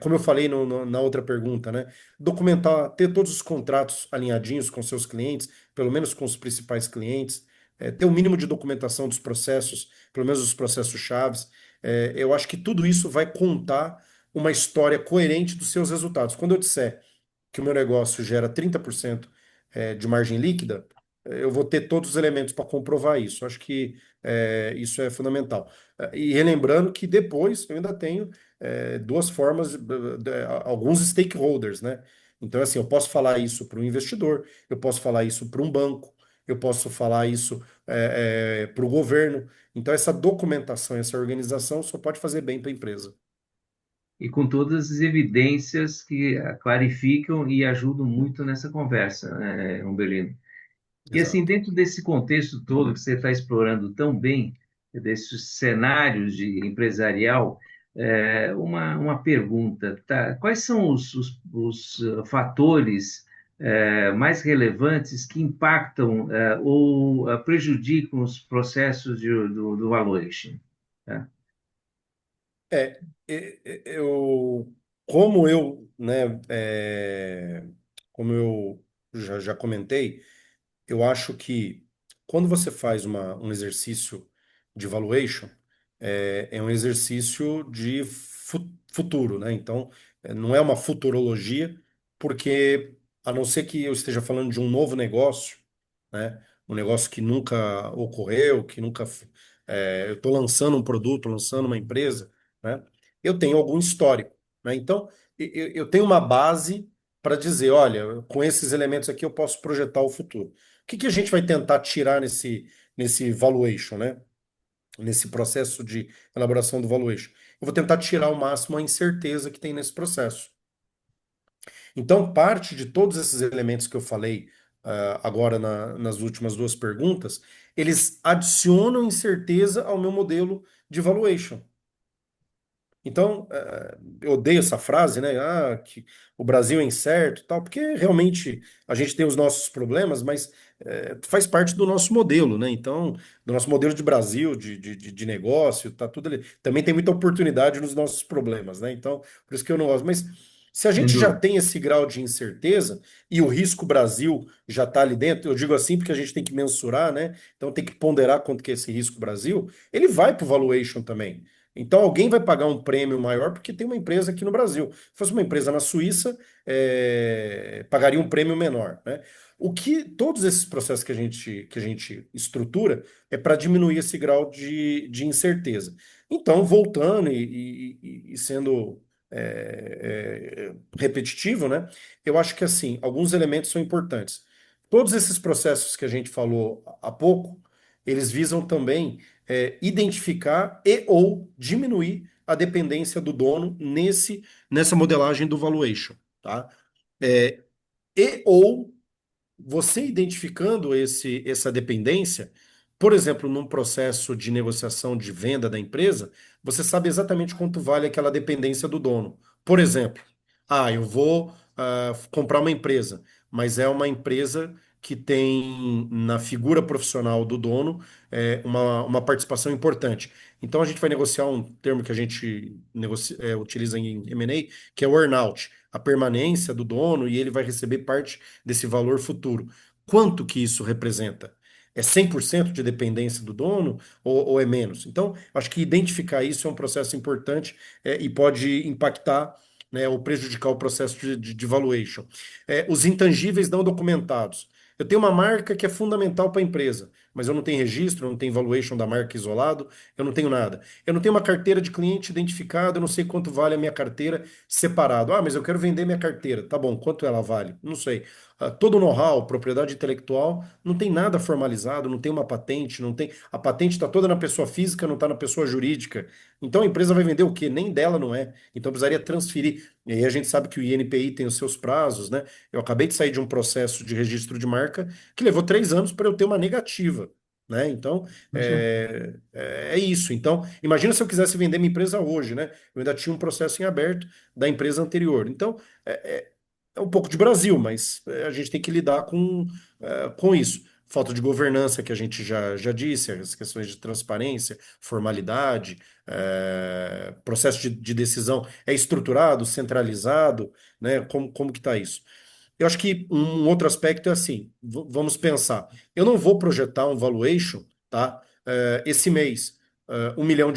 Como eu falei na outra pergunta, né? Documentar, ter todos os contratos alinhadinhos com seus clientes, pelo menos com os principais clientes, ter o mínimo de documentação dos processos, pelo menos os processos chaves. Eu acho que tudo isso vai contar uma história coerente dos seus resultados. Quando eu disser que o meu negócio gera 30% de margem líquida, eu vou ter todos os elementos para comprovar isso. Acho que isso é fundamental. E relembrando que depois eu ainda tenho duas formas, alguns stakeholders, né? Então, assim, eu posso falar isso para um investidor, eu posso falar isso para um banco, eu posso falar isso para o governo. Então, essa documentação, essa organização só pode fazer bem para a empresa. E com todas as evidências que clarificam e ajudam muito nessa conversa, né, Umbelino? E assim, Exato. dentro desse contexto todo que você está explorando tão bem, desses cenários de empresarial, uma pergunta, tá? Quais são os fatores mais relevantes que impactam ou prejudicam os processos do valuation? Tá? É, como eu, né, como eu já comentei, eu acho que quando você faz um exercício de valuation, é um exercício de futuro, né? Então, não é uma futurologia, porque a não ser que eu esteja falando de um novo negócio, né? Um negócio que nunca ocorreu, que nunca. Eu estou lançando um produto, lançando uma empresa, né? Eu tenho algum histórico, né? Então, eu tenho uma base para dizer, olha, com esses elementos aqui eu posso projetar o futuro. O que que a gente vai tentar tirar nesse valuation, né? Nesse processo de elaboração do valuation? Eu vou tentar tirar o máximo a incerteza que tem nesse processo. Então, parte de todos esses elementos que eu falei agora nas últimas duas perguntas, eles adicionam incerteza ao meu modelo de valuation. Então, eu odeio essa frase, né? Ah, que o Brasil é incerto e tal, porque realmente a gente tem os nossos problemas, mas faz parte do nosso modelo, né? Então, do nosso modelo de Brasil, de negócio, tá tudo ali. Também tem muita oportunidade nos nossos problemas, né? Então, por isso que eu não gosto. Mas se a Sem gente já dúvida. tem esse grau de incerteza e o risco Brasil já está ali dentro, eu digo assim porque a gente tem que mensurar, né? Então tem que ponderar quanto que é esse risco Brasil, ele vai para o valuation também. Então alguém vai pagar um prêmio maior porque tem uma empresa aqui no Brasil. Se fosse uma empresa na Suíça, pagaria um prêmio menor, né? O que todos esses processos que a gente estrutura é para diminuir esse grau de incerteza. Então, voltando e sendo repetitivo, né? Eu acho que assim, alguns elementos são importantes. Todos esses processos que a gente falou há pouco, eles visam também identificar e ou diminuir a dependência do dono nessa modelagem do valuation, tá? É, e ou você identificando essa dependência, por exemplo, num processo de negociação de venda da empresa, você sabe exatamente quanto vale aquela dependência do dono. Por exemplo, eu vou comprar uma empresa, mas é uma empresa que tem na figura profissional do dono uma participação importante. Então a gente vai negociar um termo que a gente utiliza em M&A, que é o earn-out, a permanência do dono e ele vai receber parte desse valor futuro. Quanto que isso representa? É 100% de dependência do dono ou é menos? Então, acho que identificar isso é um processo importante e pode impactar né, ou prejudicar o processo de valuation. Os intangíveis não documentados. Eu tenho uma marca que é fundamental para a empresa, mas eu não tenho registro, eu não tenho valuation da marca isolado, eu não tenho nada. Eu não tenho uma carteira de cliente identificada, eu não sei quanto vale a minha carteira separado. Ah, mas eu quero vender minha carteira. Tá bom, quanto ela vale? Não sei. Todo o know-how, propriedade intelectual, não tem nada formalizado, não tem uma patente, não tem. A patente está toda na pessoa física, não está na pessoa jurídica. Então a empresa vai vender o quê? Nem dela não é. Então precisaria transferir. E aí a gente sabe que o INPI tem os seus prazos, né? Eu acabei de sair de um processo de registro de marca que levou 3 anos para eu ter uma negativa, né? Então Puxa, é isso. Então imagina se eu quisesse vender minha empresa hoje, né? Eu ainda tinha um processo em aberto da empresa anterior. Então é um pouco de Brasil, mas a gente tem que lidar com isso. Falta de governança, que a gente já disse, as questões de transparência, formalidade, processo de decisão é estruturado, centralizado, né? Como que está isso? Eu acho que um outro aspecto é assim, vamos pensar, eu não vou projetar um valuation, tá? Esse mês, R$ 1 milhão,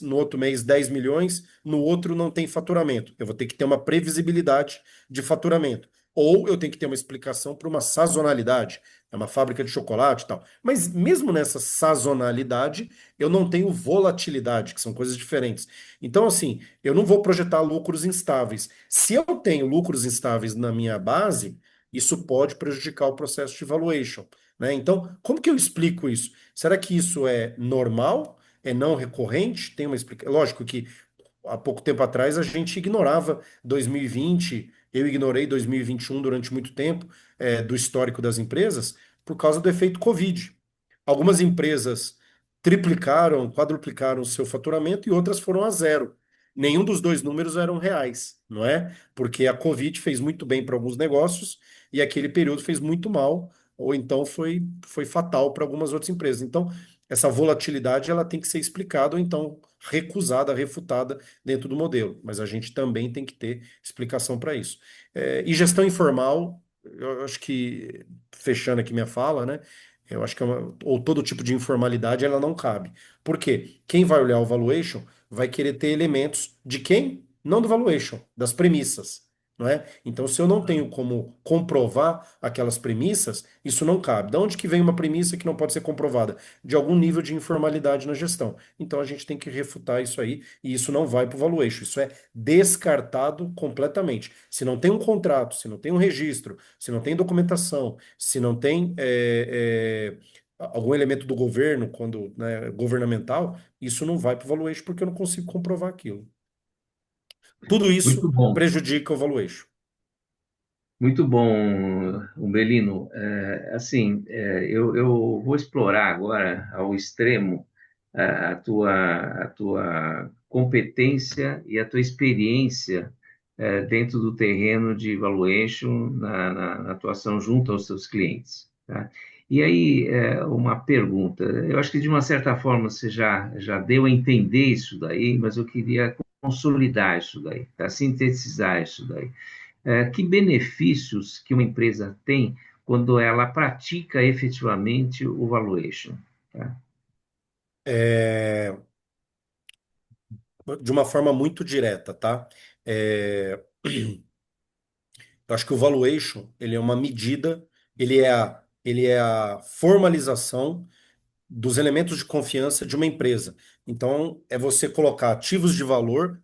no outro mês 10 milhões, no outro não tem faturamento. Eu vou ter que ter uma previsibilidade de faturamento. Ou eu tenho que ter uma explicação para uma sazonalidade. É uma fábrica de chocolate e tal. Mas mesmo nessa sazonalidade, eu não tenho volatilidade, que são coisas diferentes. Então, assim, eu não vou projetar lucros instáveis. Se eu tenho lucros instáveis na minha base, isso pode prejudicar o processo de valuation, né? Então, como que eu explico isso? Será que isso é normal? É não recorrente? Tem uma explicação. Lógico que há pouco tempo atrás a gente ignorava 2020, eu ignorei 2021 durante muito tempo, do histórico das empresas, por causa do efeito Covid. Algumas empresas triplicaram, quadruplicaram o seu faturamento e outras foram a zero. Nenhum dos dois números eram reais, não é? Porque a Covid fez muito bem para alguns negócios e aquele período fez muito mal, ou então foi fatal para algumas outras empresas. Então, essa volatilidade ela tem que ser explicada ou então recusada, refutada dentro do modelo. Mas a gente também tem que ter explicação para isso. E gestão informal, eu acho que, fechando aqui minha fala, né? Eu acho que ou todo tipo de informalidade ela não cabe. Por quê? Quem vai olhar o valuation vai querer ter elementos de quem? Não do valuation, das premissas, não é? Então, se eu não tenho como comprovar aquelas premissas, isso não cabe. De onde que vem uma premissa que não pode ser comprovada? De algum nível de informalidade na gestão. Então, a gente tem que refutar isso aí, e isso não vai para o valuation. Isso é descartado completamente. Se não tem um contrato, se não tem um registro, se não tem documentação, se não tem algum elemento do governo, quando, né, governamental, isso não vai para o valuation porque eu não consigo comprovar aquilo. Tudo isso muito bom. prejudica o valuation. Muito bom, Umbelino. Assim, eu vou explorar agora ao extremo a tua competência e a tua experiência dentro do terreno de valuation na atuação junto aos seus clientes, tá? E aí, uma pergunta. Eu acho que, de uma certa forma, você já deu a entender isso daí, mas eu queria consolidar isso daí, tá? Sintetizar isso daí. Que benefícios que uma empresa tem quando ela pratica efetivamente o valuation, tá? É, de uma forma muito direta, tá? É, eu acho que o valuation, ele é uma medida, ele é a formalização dos elementos de confiança de uma empresa. Então, é você colocar ativos de valor,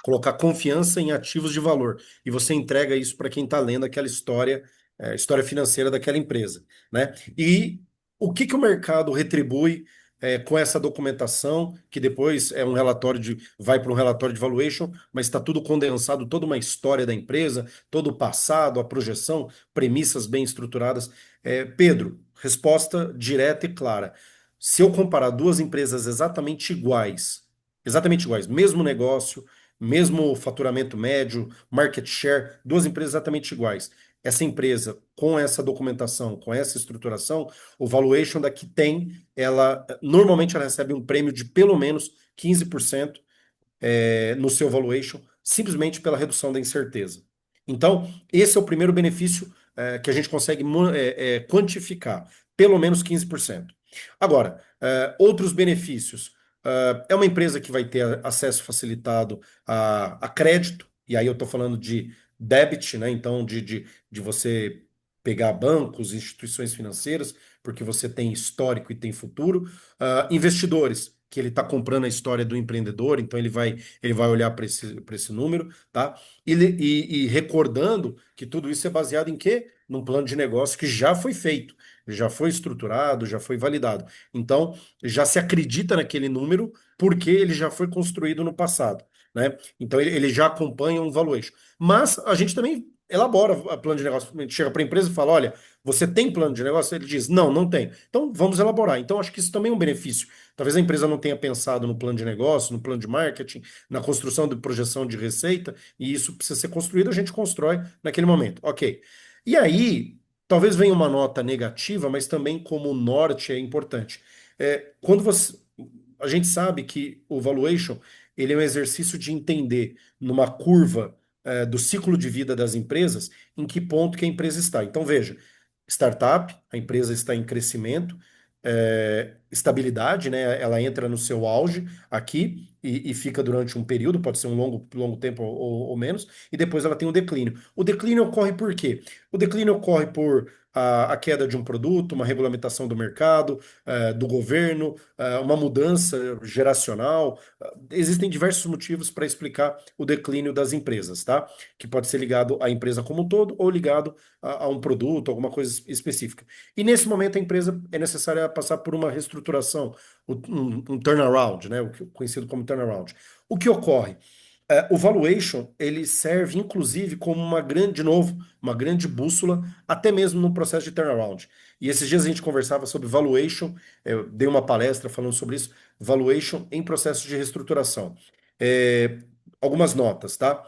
colocar confiança em ativos de valor. E você entrega isso para quem está lendo aquela história, história financeira daquela empresa, né? E o que que o mercado retribui com essa documentação, que depois vai para um relatório de valuation, mas está tudo condensado, toda uma história da empresa, todo o passado, a projeção, premissas bem estruturadas. Pedro, resposta direta e clara. Se eu comparar duas empresas exatamente iguais, mesmo negócio, mesmo faturamento médio, market share, duas empresas exatamente iguais. Essa empresa, com essa documentação, com essa estruturação, o valuation da que tem, normalmente ela recebe um prêmio de pelo menos 15% no seu valuation, simplesmente pela redução da incerteza. Então, esse é o primeiro benefício que a gente consegue quantificar, pelo menos 15%. Agora, outros benefícios. É uma empresa que vai ter acesso facilitado a crédito, e aí eu estou falando de debit, né? Então, de você pegar bancos, instituições financeiras, porque você tem histórico e tem futuro. Investidores, que ele está comprando a história do empreendedor, então ele vai olhar para esse número, tá? E recordando que tudo isso é baseado em quê? Num plano de negócio que já foi feito, já foi estruturado, já foi validado. Então, já se acredita naquele número porque ele já foi construído no passado, né? Então, ele já acompanha um valuation. Mas a gente também elabora o plano de negócio. A gente chega para a empresa e fala: olha, você tem plano de negócio? Ele diz: não, não tem. Então, vamos elaborar. Então, acho que isso também é um benefício. Talvez a empresa não tenha pensado no plano de negócio, no plano de marketing, na construção de projeção de receita, e isso precisa ser construído, a gente constrói naquele momento. Ok. E aí, talvez venha uma nota negativa, mas também como norte é importante. Quando você. A gente sabe que o valuation ele é um exercício de entender numa curva do ciclo de vida das empresas em que ponto que a empresa está. Então, veja, startup, a empresa está em crescimento, estabilidade, né? Ela entra no seu auge aqui e fica durante um período, pode ser um longo tempo ou menos, e depois ela tem um declínio. O declínio ocorre por quê? O declínio ocorre por a queda de um produto, uma regulamentação do mercado, do governo, uma mudança geracional. Existem diversos motivos para explicar o declínio das empresas, tá? Que pode ser ligado à empresa como um todo ou ligado a um produto, alguma coisa específica. E nesse momento a empresa é necessária passar por uma reestruturação, um turnaround, né? O conhecido como turnaround. O que ocorre? O valuation, ele serve inclusive como uma grande, de novo, uma grande bússola, até mesmo no processo de turnaround. E esses dias a gente conversava sobre valuation, eu dei uma palestra falando sobre isso, valuation em processo de reestruturação. É, algumas notas, tá?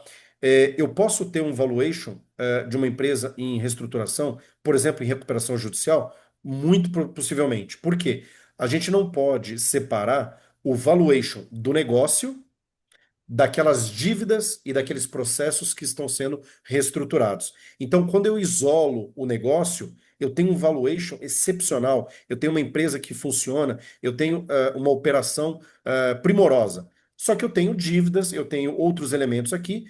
Eu posso ter um valuation de uma empresa em reestruturação, por exemplo, em recuperação judicial? Muito possivelmente. Por quê? A gente não pode separar o valuation do negócio daquelas dívidas e daqueles processos que estão sendo reestruturados. Então, quando eu isolo o negócio, eu tenho um valuation excepcional, eu tenho uma empresa que funciona, eu tenho uma operação primorosa. Só que eu tenho dívidas, eu tenho outros elementos aqui,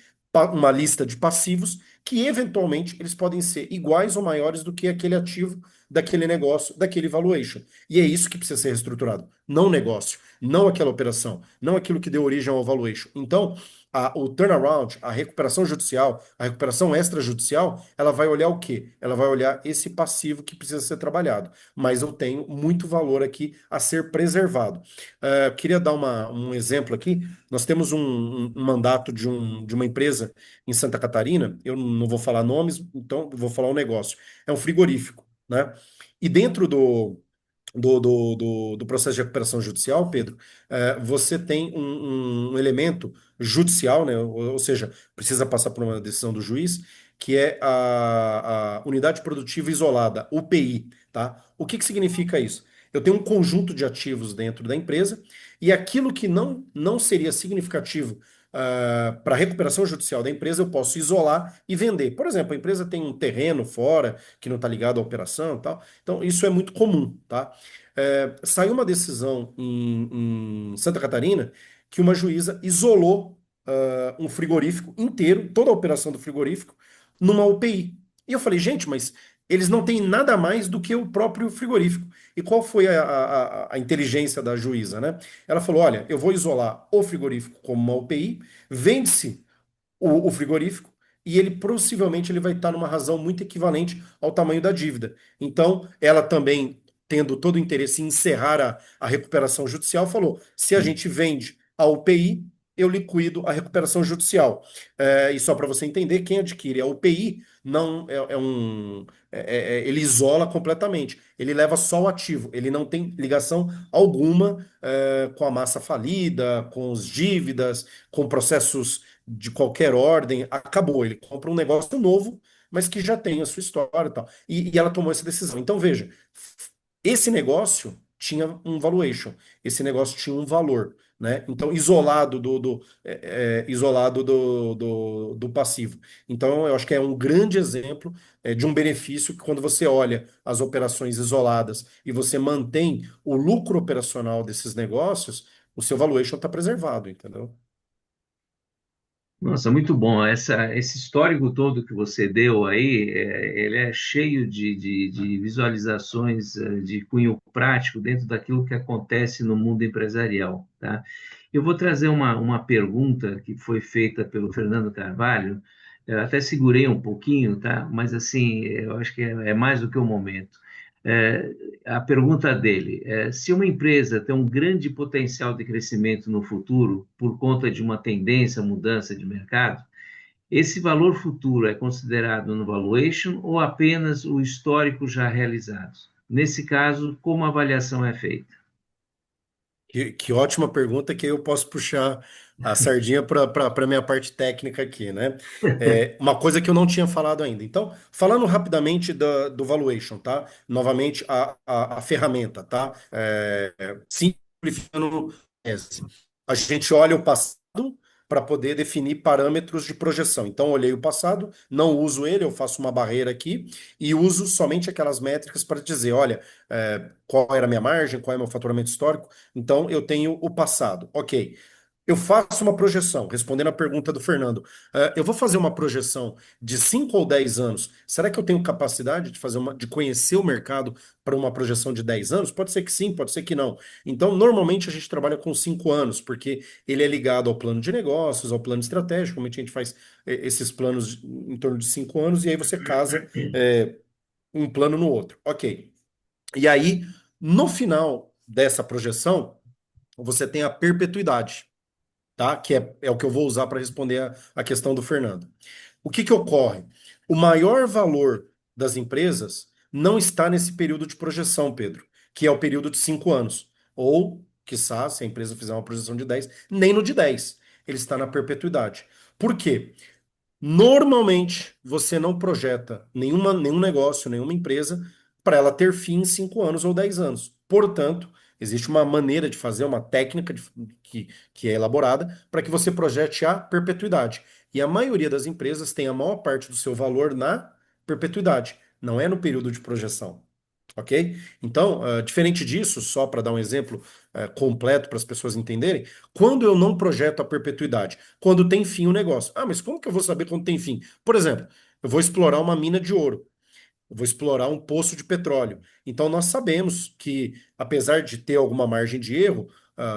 uma lista de passivos, que eventualmente eles podem ser iguais ou maiores do que aquele ativo daquele negócio, daquele valuation. E é isso que precisa ser reestruturado, não o negócio, não aquela operação, não aquilo que deu origem ao valuation. Então, o turnaround, a recuperação judicial, a recuperação extrajudicial, ela vai olhar o quê? Ela vai olhar esse passivo que precisa ser trabalhado. Mas eu tenho muito valor aqui a ser preservado. Queria dar um exemplo aqui. Nós temos um mandato de uma empresa em Santa Catarina, eu não vou falar nomes, então vou falar um negócio. É um frigorífico, né? E dentro do processo de recuperação judicial, Pedro, você tem um elemento judicial, né? Ou seja, precisa passar por uma decisão do juiz, que é a unidade produtiva isolada, UPI, tá? O que significa isso? Eu tenho um conjunto de ativos dentro da empresa e aquilo que não seria significativo para a recuperação judicial da empresa, eu posso isolar e vender. Por exemplo, a empresa tem um terreno fora que não está ligado à operação e tal. Então, isso é muito comum, tá? Saiu uma decisão em Santa Catarina que uma juíza isolou um frigorífico inteiro, toda a operação do frigorífico, numa UPI. E eu falei, gente, mas eles não têm nada mais do que o próprio frigorífico. E qual foi a inteligência da juíza, né? Ela falou: olha, eu vou isolar o frigorífico como uma UPI, vende-se o frigorífico e ele possivelmente ele vai estar numa razão muito equivalente ao tamanho da dívida. Então, ela também, tendo todo o interesse em encerrar a recuperação judicial, falou: se a gente vende a UPI, eu liquido a recuperação judicial. E só para você entender, quem adquire a UPI não ele isola completamente. Ele leva só o ativo. Ele não tem ligação alguma com a massa falida, com as dívidas, com processos de qualquer ordem, acabou. Ele compra um negócio novo, mas que já tem a sua história e tal. E ela tomou essa decisão. Então, veja, esse negócio tinha um valuation, esse negócio tinha um valor, né? Então, isolado do passivo. Então, eu acho que é um grande exemplo de um benefício que quando você olha as operações isoladas e você mantém o lucro operacional desses negócios, o seu valuation está preservado, entendeu? Nossa, muito bom. Esse histórico todo que você deu aí, ele é cheio de visualizações de cunho prático dentro daquilo que acontece no mundo empresarial, tá? Eu vou trazer uma pergunta que foi feita pelo Fernando Carvalho. Eu até segurei um pouquinho, tá? Mas assim, eu acho que é mais do que o momento. É, a pergunta dele é: se uma empresa tem um grande potencial de crescimento no futuro por conta de uma tendência, mudança de mercado, esse valor futuro é considerado no valuation ou apenas o histórico já realizado? Nesse caso, como a avaliação é feita? Que ótima pergunta que eu posso puxar a sardinha para a minha parte técnica aqui, né? Uma coisa que eu não tinha falado ainda. Então, falando rapidamente do valuation, tá? Novamente, a ferramenta, tá? Simplificando, a gente olha o passado para poder definir parâmetros de projeção. Então, olhei o passado, não uso ele, eu faço uma barreira aqui e uso somente aquelas métricas para dizer, olha, qual era a minha margem, qual é o meu faturamento histórico. Então, eu tenho o passado. Ok. Eu faço uma projeção, respondendo a pergunta do Fernando. Eu vou fazer uma projeção de 5 ou 10 anos. Será que eu tenho capacidade de de conhecer o mercado para uma projeção de 10 anos? Pode ser que sim, pode ser que não. Então, normalmente a gente trabalha com 5 anos, porque ele é ligado ao plano de negócios, ao plano estratégico. Normalmente a gente faz esses planos em torno de 5 anos, e aí você casa um plano no outro. Ok. E aí, no final dessa projeção, você tem a perpetuidade, tá? Que é o que eu vou usar para responder a questão do Fernando. O que que ocorre? O maior valor das empresas não está nesse período de projeção, Pedro, que é o período de 5 anos. Ou, quiçá, se a empresa fizer uma projeção de 10, nem no de 10. Ele está na perpetuidade. Por quê? Normalmente, você não projeta nenhum negócio, nenhuma empresa, para ela ter fim em 5 anos ou 10 anos. Portanto, existe uma maneira de fazer, uma técnica que é elaborada para que você projete a perpetuidade. E a maioria das empresas tem a maior parte do seu valor na perpetuidade, não é no período de projeção. Ok? Então, diferente disso, só para dar um exemplo completo para as pessoas entenderem, quando eu não projeto a perpetuidade, quando tem fim o negócio. Ah, mas como que eu vou saber quando tem fim? Por exemplo, eu vou explorar uma mina de ouro. Eu vou explorar um poço de petróleo. Então, nós sabemos que, apesar de ter alguma margem de erro,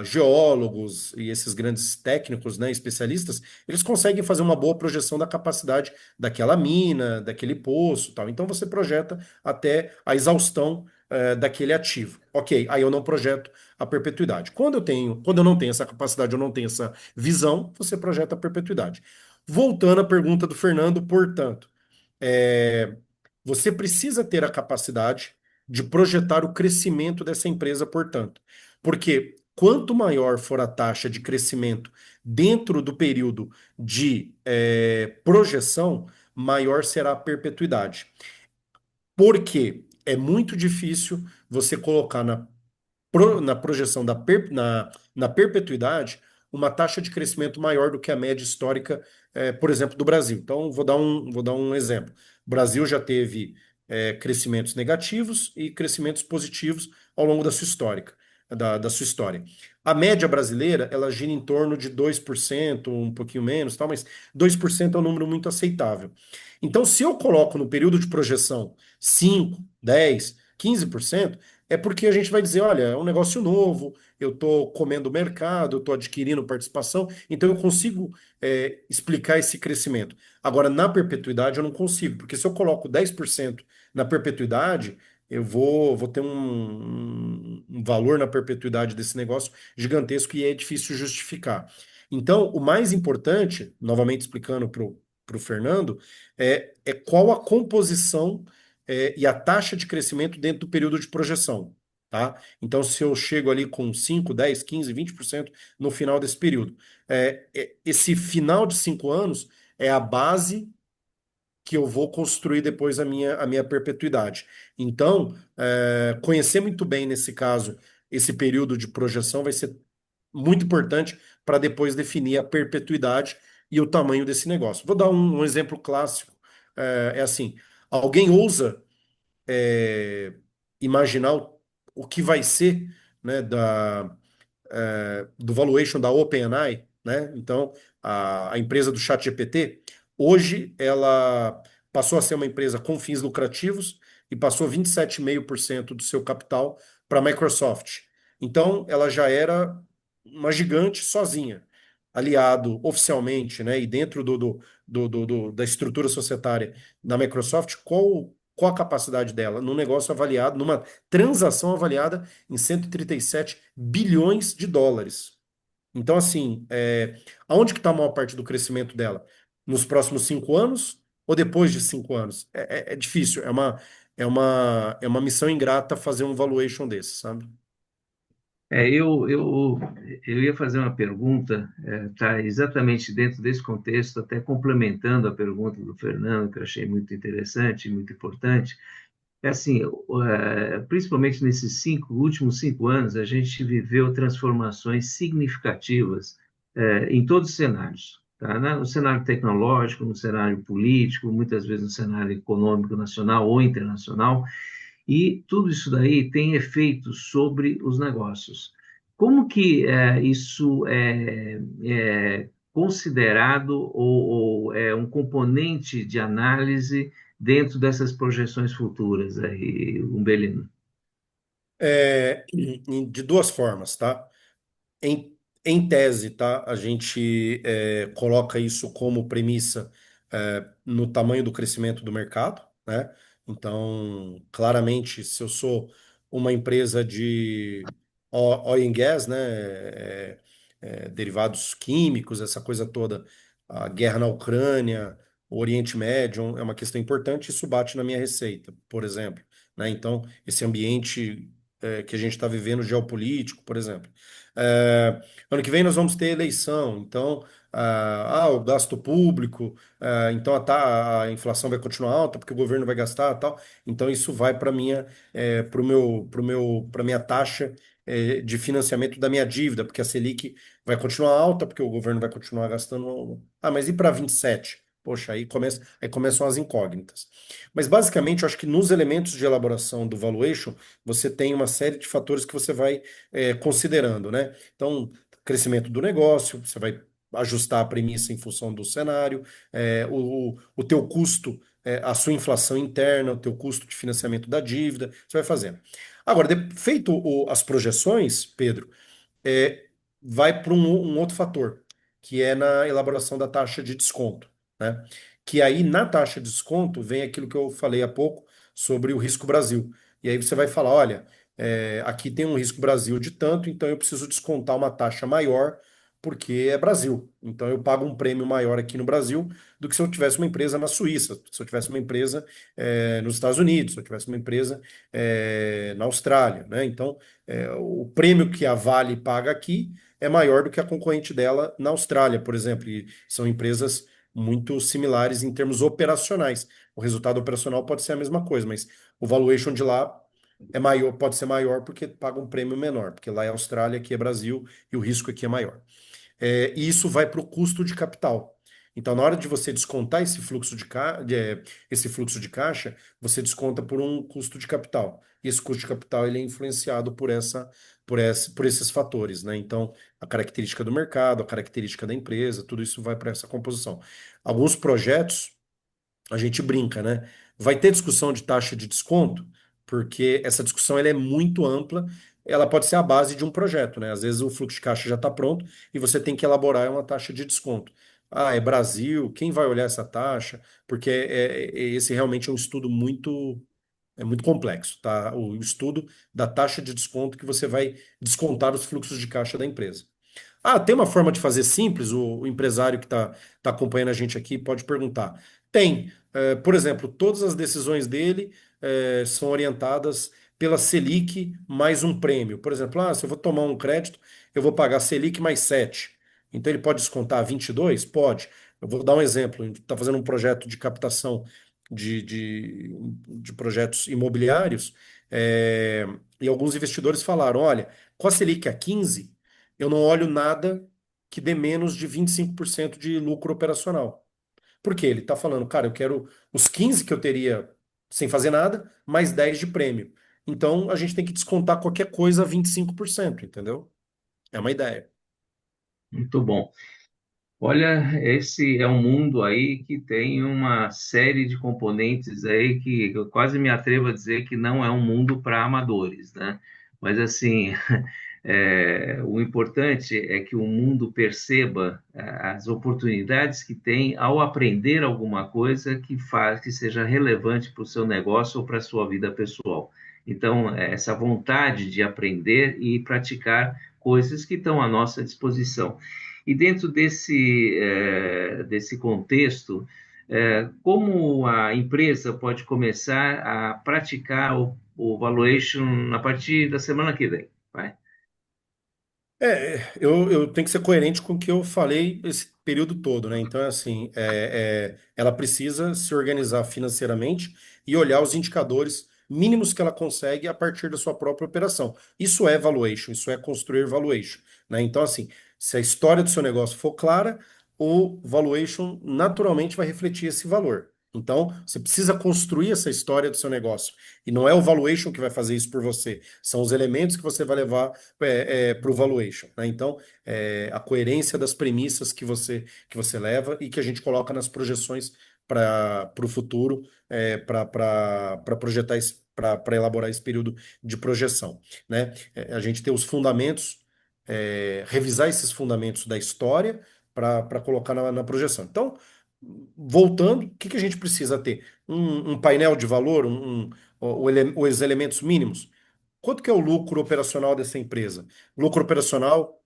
geólogos e esses grandes técnicos, né, especialistas, eles conseguem fazer uma boa projeção da capacidade daquela mina, daquele poço, tal. Então, você projeta até a exaustão, daquele ativo. Ok, aí eu não projeto a perpetuidade. Quando eu não tenho essa capacidade, eu não tenho essa visão, você projeta a perpetuidade. Voltando à pergunta do Fernando, portanto. É, Você precisa ter a capacidade de projetar o crescimento dessa empresa, portanto. Porque quanto maior for a taxa de crescimento dentro do período de projeção, maior será a perpetuidade. Porque é muito difícil você colocar na projeção na perpetuidade uma taxa de crescimento maior do que a média histórica, por exemplo, do Brasil. Então, vou dar um exemplo. O Brasil já teve crescimentos negativos e crescimentos positivos ao longo da sua da sua história. A média brasileira, ela gira em torno de 2%, um pouquinho menos, tal, mas 2% é um número muito aceitável. Então, se eu coloco no período de projeção 5, 10, 15%, é porque a gente vai dizer, olha, é um negócio novo, eu estou comendo o mercado, eu estou adquirindo participação, então eu consigo explicar esse crescimento. Agora, na perpetuidade, eu não consigo, porque se eu coloco 10% na perpetuidade, vou ter um valor na perpetuidade desse negócio gigantesco e é difícil justificar. Então, o mais importante, novamente explicando para o Fernando, é qual a composição e a taxa de crescimento dentro do período de projeção, tá? Então, se eu chego ali com 5, 10, 15, 20% no final desse período, esse final de 5 anos é a base que eu vou construir depois a minha perpetuidade. Então, conhecer muito bem, nesse caso, esse período de projeção vai ser muito importante para depois definir a perpetuidade e o tamanho desse negócio. Vou dar um exemplo clássico. É assim, alguém ousa imaginar o que vai ser, né, do valuation da OpenAI, né? Então, a empresa do ChatGPT, hoje ela passou a ser uma empresa com fins lucrativos e passou 27,5% do seu capital para a Microsoft. Então, ela já era uma gigante sozinha, aliado oficialmente, né, e dentro da estrutura societária da Microsoft, qual a capacidade dela? Num negócio avaliado, numa transação avaliada em 137 bilhões de dólares. Então, assim, aonde que está a maior parte do crescimento dela? Nos próximos 5 anos ou depois de 5 anos? É difícil, é uma missão ingrata fazer um valuation desse, sabe? Eu ia fazer uma pergunta, tá exatamente dentro desse contexto, até complementando a pergunta do Fernando, que eu achei muito interessante, muito importante. É assim, principalmente nesses últimos 5 anos, a gente viveu transformações significativas, em todos os cenários, tá? No cenário tecnológico, no cenário político, muitas vezes no cenário econômico nacional ou internacional, e tudo isso daí tem efeitos sobre os negócios. Como que isso é considerado ou é um componente de análise dentro dessas projeções futuras aí, Umbelino? De duas formas, tá? Em tese, tá? A gente coloca isso como premissa no tamanho do crescimento do mercado, né? Então, claramente, se eu sou uma empresa de oil and gas, né? Derivados químicos, essa coisa toda, a guerra na Ucrânia, o Oriente Médio é uma questão importante, isso bate na minha receita, por exemplo, né? Então, esse ambiente que a gente está vivendo geopolítico, por exemplo. É, Ano que vem nós vamos ter eleição, então o gasto público, então a inflação vai continuar alta porque o governo vai gastar, tal. Então isso vai para minha taxa de financiamento da minha dívida, porque a Selic vai continuar alta porque o governo vai continuar gastando. Mas e para 27? Poxa, aí começam as incógnitas. Mas basicamente, eu acho que nos elementos de elaboração do valuation, você tem uma série de fatores que você vai considerando, né? Então, crescimento do negócio, você vai ajustar a premissa em função do cenário, o teu custo, a sua inflação interna, o teu custo de financiamento da dívida, você vai fazendo. Agora, feito as projeções, Pedro, é, vai para um outro fator, que é na elaboração da taxa de desconto, né? Que aí na taxa de desconto vem aquilo que eu falei há pouco sobre o risco Brasil. E aí você vai falar, olha, aqui tem um risco Brasil de tanto, então eu preciso descontar uma taxa maior porque é Brasil. Então eu pago um prêmio maior aqui no Brasil do que se eu tivesse uma empresa na Suíça, se eu tivesse uma empresa nos Estados Unidos, se eu tivesse uma empresa na Austrália, né? Então o prêmio que a Vale paga aqui é maior do que a concorrente dela na Austrália, por exemplo, e são empresas muito similares em termos operacionais. O resultado operacional pode ser a mesma coisa, mas o valuation de lá é maior, pode ser maior porque paga um prêmio menor, porque lá é Austrália, aqui é Brasil e o risco aqui é maior. E isso vai para o custo de capital. Então, na hora de você descontar esse fluxo de caixa, você desconta por um custo de capital. E esse custo de capital ele é influenciado por esses fatores, né? Então, a característica do mercado, a característica da empresa, tudo isso vai para essa composição. Alguns projetos a gente brinca, né? Vai ter discussão de taxa de desconto, porque essa discussão ela é muito ampla, ela pode ser a base de um projeto, né? Às vezes o fluxo de caixa já está pronto e você tem que elaborar uma taxa de desconto. É Brasil, quem vai olhar essa taxa? Porque esse realmente é um estudo muito complexo, tá? O estudo da taxa de desconto que você vai descontar os fluxos de caixa da empresa. Tem uma forma de fazer simples? O empresário que tá acompanhando a gente aqui pode perguntar. Tem. Por exemplo, todas as decisões dele são orientadas pela Selic mais um prêmio. Por exemplo, se eu vou tomar um crédito, eu vou pagar Selic mais 7. Então ele pode descontar 22? Pode. Eu vou dar um exemplo. A gente está fazendo um projeto de captação de projetos imobiliários, e alguns investidores falaram: olha, com a Selic a 15 eu não olho nada que dê menos de 25% de lucro operacional. Por quê? Ele está falando, cara, eu quero os 15 que eu teria sem fazer nada, mais 10 de prêmio. Então a gente tem que descontar qualquer coisa a 25%, entendeu? É uma ideia. Muito bom. Olha, esse é um mundo aí que tem uma série de componentes aí que eu quase me atrevo a dizer que não é um mundo para amadores, né? Mas assim, o importante é que o mundo perceba as oportunidades que tem ao aprender alguma coisa que faz que seja relevante para o seu negócio ou para a sua vida pessoal. Então, essa vontade de aprender e praticar coisas que estão à nossa disposição. E dentro desse contexto, como a empresa pode começar a praticar o valuation a partir da semana que vem? Vai. Eu tenho que ser coerente com o que eu falei esse período todo, né? Então, é assim, ela precisa se organizar financeiramente e olhar os indicadores mínimos que ela consegue a partir da sua própria operação. Isso é valuation, isso é construir valuation, né? Então, assim, se a história do seu negócio for clara, o valuation naturalmente vai refletir esse valor. Então, você precisa construir essa história do seu negócio. E não é o valuation que vai fazer isso por você, são os elementos que você vai levar para o valuation, né? Então, a coerência das premissas que você leva e que a gente coloca nas projeções para o futuro, para projetar para elaborar esse período de projeção, né? A gente ter os fundamentos, revisar esses fundamentos da história para colocar na projeção. Então, voltando, o que a gente precisa ter? Um painel de valor, os elementos mínimos. Quanto que é o lucro operacional dessa empresa? Lucro operacional,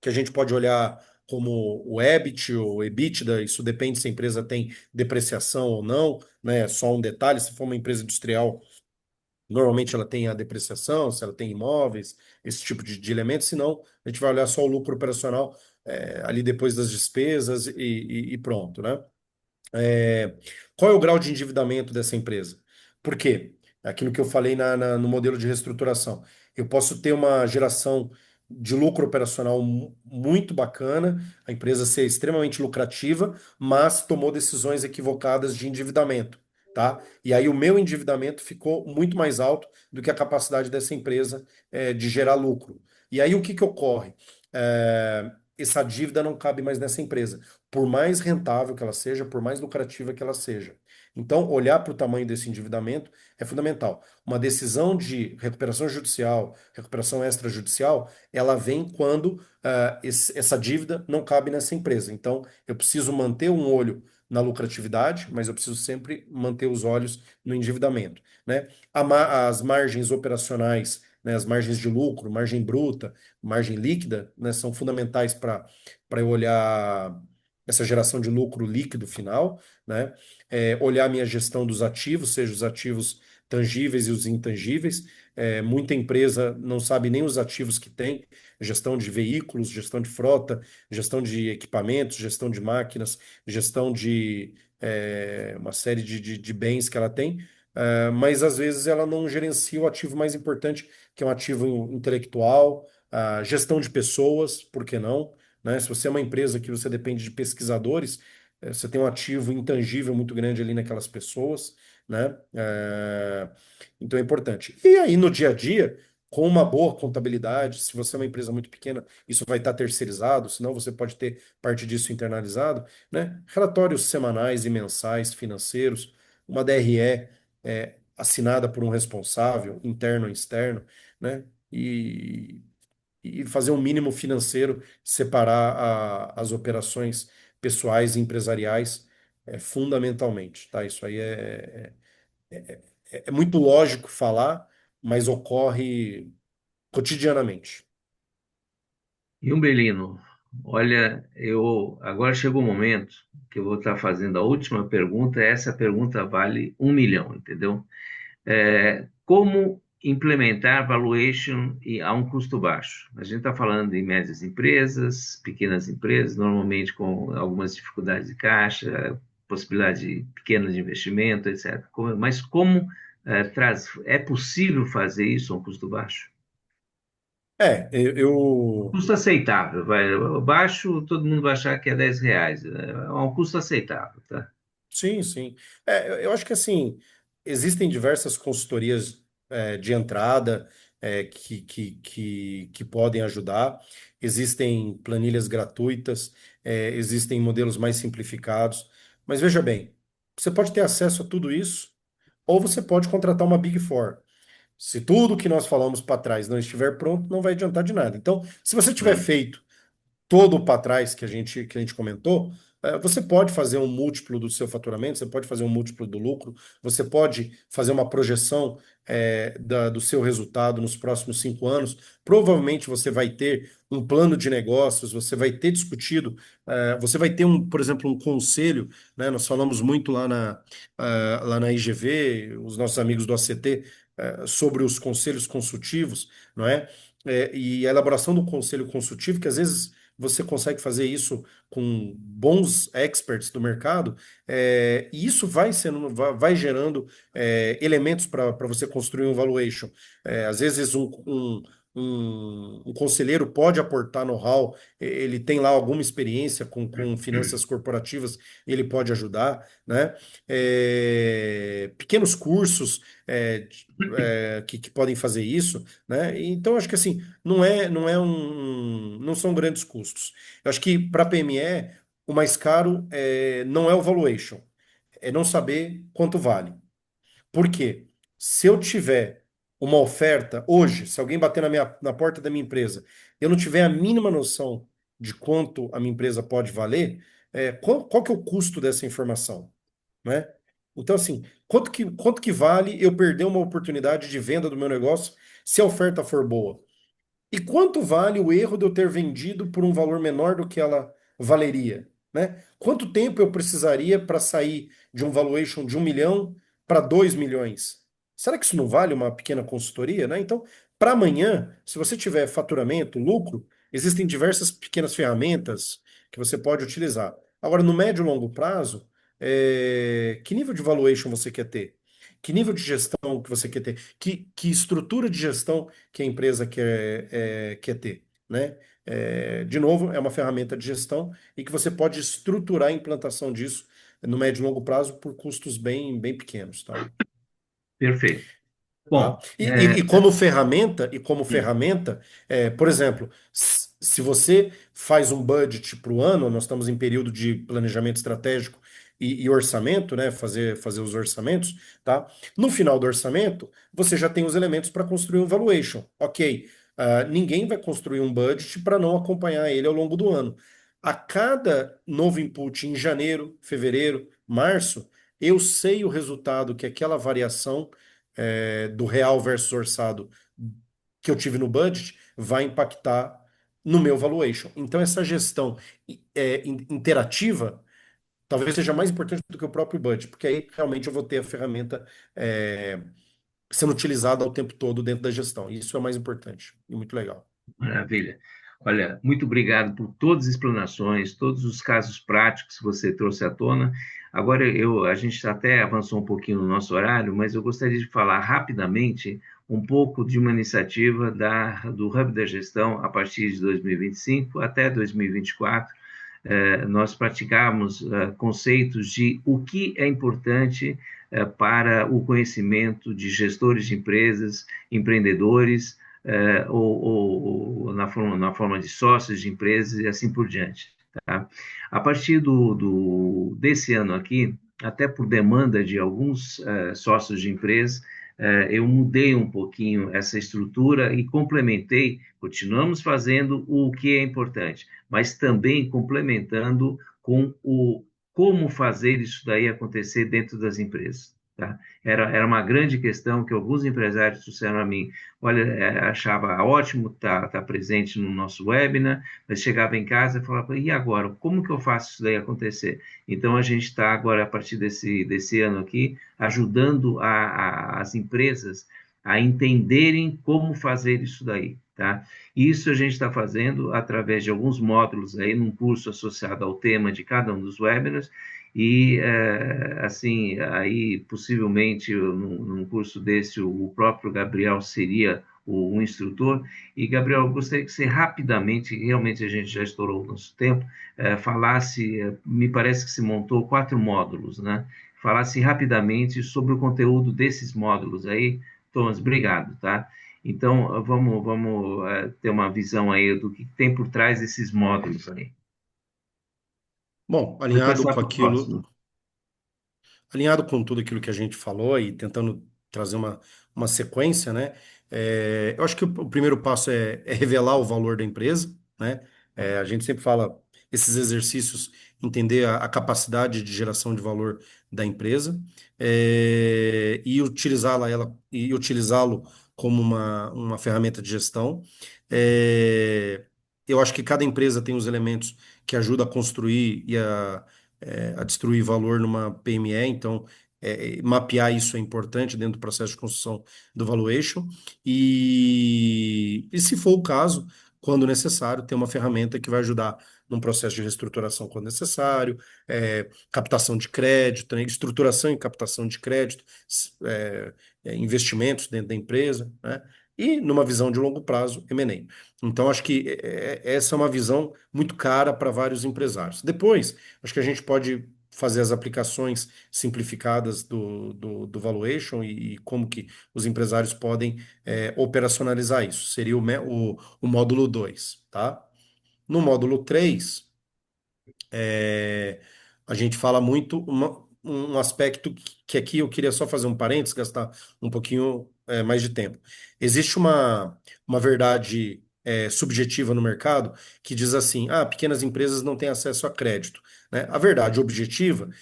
que a gente pode olhar como o EBIT ou EBITDA, isso depende se a empresa tem depreciação ou não, né? Só um detalhe, se for uma empresa industrial, normalmente ela tem a depreciação, se ela tem imóveis, esse tipo de elementos, senão a gente vai olhar só o lucro operacional, ali depois das despesas e pronto, né? É, qual é o grau de endividamento dessa empresa? Por quê? Aquilo que eu falei no modelo de reestruturação. Eu posso ter uma geração de lucro operacional muito bacana, a empresa ser extremamente lucrativa, mas tomou decisões equivocadas de endividamento, tá? E aí o meu endividamento ficou muito mais alto do que a capacidade dessa empresa, de gerar lucro. E aí o que que ocorre? Essa dívida não cabe mais nessa empresa, por mais rentável que ela seja, por mais lucrativa que ela seja. Então, olhar para o tamanho desse endividamento é fundamental. Uma decisão de recuperação judicial, recuperação extrajudicial, ela vem quando essa dívida não cabe nessa empresa. Então, eu preciso manter um olho na lucratividade, mas eu preciso sempre manter os olhos no endividamento, né? As margens operacionais, né, as margens de lucro, margem bruta, margem líquida, né, são fundamentais para eu olhar essa geração de lucro líquido final, né? Olhar a minha gestão dos ativos, seja os ativos tangíveis e os intangíveis. Muita empresa não sabe nem os ativos que tem, gestão de veículos, gestão de frota, gestão de equipamentos, gestão de máquinas, gestão de uma série de bens que ela tem, mas às vezes ela não gerencia o ativo mais importante, que é um ativo intelectual, a gestão de pessoas, por que não? Né? Se você é uma empresa que você depende de pesquisadores, você tem um ativo intangível muito grande ali naquelas pessoas, né? Então é importante. E aí no dia a dia, com uma boa contabilidade, se você é uma empresa muito pequena, isso vai estar terceirizado, senão você pode ter parte disso internalizado, né? Relatórios semanais e mensais financeiros, uma DRE assinada por um responsável, interno ou externo, né? E fazer um mínimo financeiro, separar as operações pessoais e empresariais, fundamentalmente, tá? Isso aí é muito lógico falar, mas ocorre cotidianamente. E um Belino, olha, eu agora chegou o momento que eu vou estar fazendo a última pergunta. Essa pergunta vale 1 milhão, entendeu? Como implementar valuation a um custo baixo? A gente está falando de médias empresas, pequenas empresas, normalmente com algumas dificuldades de caixa, possibilidade pequena de investimento, etc. Mas como é possível fazer isso a um custo baixo? Eu Custo aceitável, vai. Baixo, todo mundo vai achar que é R$ 10. É um custo aceitável, tá? sim, sim. Eu acho que assim, existem diversas consultorias de entrada, que podem ajudar. Existem planilhas gratuitas, existem modelos mais simplificados. Mas veja bem, você pode ter acesso a tudo isso, ou você pode contratar uma Big Four. Se tudo que nós falamos para trás não estiver pronto, não vai adiantar de nada. Então, se você tiver Claro. feito todo para trás que a gente comentou, você pode fazer um múltiplo do seu faturamento, você pode fazer um múltiplo do lucro, você pode fazer uma projeção do seu resultado nos próximos 5 anos. Provavelmente você vai ter um plano de negócios, você vai ter discutido, você vai ter por exemplo, um conselho, né? Nós falamos muito lá na IGV, os nossos amigos do ACT, sobre os conselhos consultivos, não é? E a elaboração do conselho consultivo, que às vezes você consegue fazer isso com bons experts do mercado, e isso vai gerando elementos para você construir um valuation. Às vezes um conselheiro pode aportar know-how, ele tem lá alguma experiência com finanças corporativas, ele pode ajudar, né? Pequenos cursos que podem fazer isso, né? Então, acho que assim, não são grandes custos. Eu acho que para a PME, o mais caro não é o valuation, é não saber quanto vale. Por quê? Se eu tiver uma oferta hoje, se alguém bater na porta da minha empresa, eu não tiver a mínima noção de quanto a minha empresa pode valer, qual que é o custo dessa informação? Né? Então, assim, quanto que vale eu perder uma oportunidade de venda do meu negócio se a oferta for boa? E quanto vale o erro de eu ter vendido por um valor menor do que ela valeria, né? Quanto tempo eu precisaria para sair de um valuation de 1 milhão para 2 milhões? Será que isso não vale uma pequena consultoria, né? Então, para amanhã, se você tiver faturamento, lucro, existem diversas pequenas ferramentas que você pode utilizar. Agora, no médio e longo prazo, que nível de valuation você quer ter? Que nível de gestão que você quer ter? Que estrutura de gestão que a empresa quer ter, né? De novo, é uma ferramenta de gestão e que você pode estruturar a implantação disso no médio e longo prazo por custos bem, bem pequenos, tá? Perfeito. Tá? Bom, E como ferramenta, por exemplo, se você faz um budget para o ano, nós estamos em período de planejamento estratégico e orçamento, né? Fazer os orçamentos, tá? No final do orçamento, você já tem os elementos para construir um valuation. Ok, ninguém vai construir um budget para não acompanhar ele ao longo do ano. A cada novo input em janeiro, fevereiro, março, eu sei o resultado que aquela variação do real versus orçado que eu tive no budget vai impactar no meu valuation. Então, essa gestão interativa talvez seja mais importante do que o próprio budget, porque aí realmente eu vou ter a ferramenta é, sendo utilizada o tempo todo dentro da gestão. E isso é o mais importante e muito legal. maravilha. Olha, muito obrigado por todas as explanações, todos os casos práticos que você trouxe à tona. Agora, a gente até avançou um pouquinho no nosso horário, mas eu gostaria de falar rapidamente um pouco de uma iniciativa do Hub da Gestão a partir de 2025 até 2024. Nós praticamos conceitos de o que é importante para o conhecimento de gestores de empresas, empreendedores, ou na forma de sócios de empresas e assim por diante. Tá? A partir desse ano aqui, até por demanda de alguns sócios de empresas, eu mudei um pouquinho essa estrutura e complementei, continuamos fazendo o que é importante, mas também complementando com o como fazer isso daí acontecer dentro das empresas. Tá? Era uma grande questão que alguns empresários trouxeram a mim. Olha, achava ótimo estar presente no nosso webinar, mas chegava em casa e falava, e agora? Como que eu faço isso daí acontecer? Então, a gente está agora, a partir desse ano aqui, ajudando as empresas a entenderem como fazer isso daí, tá? Isso a gente está fazendo através de alguns módulos aí, num curso associado ao tema de cada um dos webinars, e, assim, aí, possivelmente, num curso desse, o próprio Gabriel seria um instrutor. E, Gabriel, eu gostaria que você rapidamente, realmente a gente já estourou o nosso tempo, falasse, me parece que se montou 4 módulos, né? Falasse rapidamente sobre o conteúdo desses módulos aí. Thomas, obrigado, tá? Então, vamos ter uma visão aí do que tem por trás desses módulos aí. Bom, Pode alinhado passar com para o aquilo, próximo. alinhado com tudo aquilo que a gente falou e tentando trazer uma sequência, né? Eu acho que o primeiro passo é revelar o valor da empresa, né? A gente sempre fala esses exercícios, entender a capacidade de geração de valor da empresa, e utilizá-lo como uma ferramenta de gestão. Eu acho que cada empresa tem os elementos que ajudam a construir e a destruir valor numa PME, então mapear isso é importante dentro do processo de construção do valuation e se for o caso, quando necessário, ter uma ferramenta que vai ajudar num processo de reestruturação quando necessário, captação de crédito, né, estruturação e captação de crédito, é, investimentos dentro da empresa, né? E numa visão de longo prazo, M&A. Então, acho que essa é uma visão muito cara para vários empresários. Depois, acho que a gente pode fazer as aplicações simplificadas do valuation e como que os empresários podem operacionalizar isso. Seria o módulo 2, tá? No módulo 3 é, a gente fala muito um aspecto que aqui eu queria só fazer um parênteses, gastar um pouquinho mais de tempo. Existe uma verdade subjetiva no mercado que diz assim: pequenas empresas não têm acesso a crédito, né? A verdade objetiva é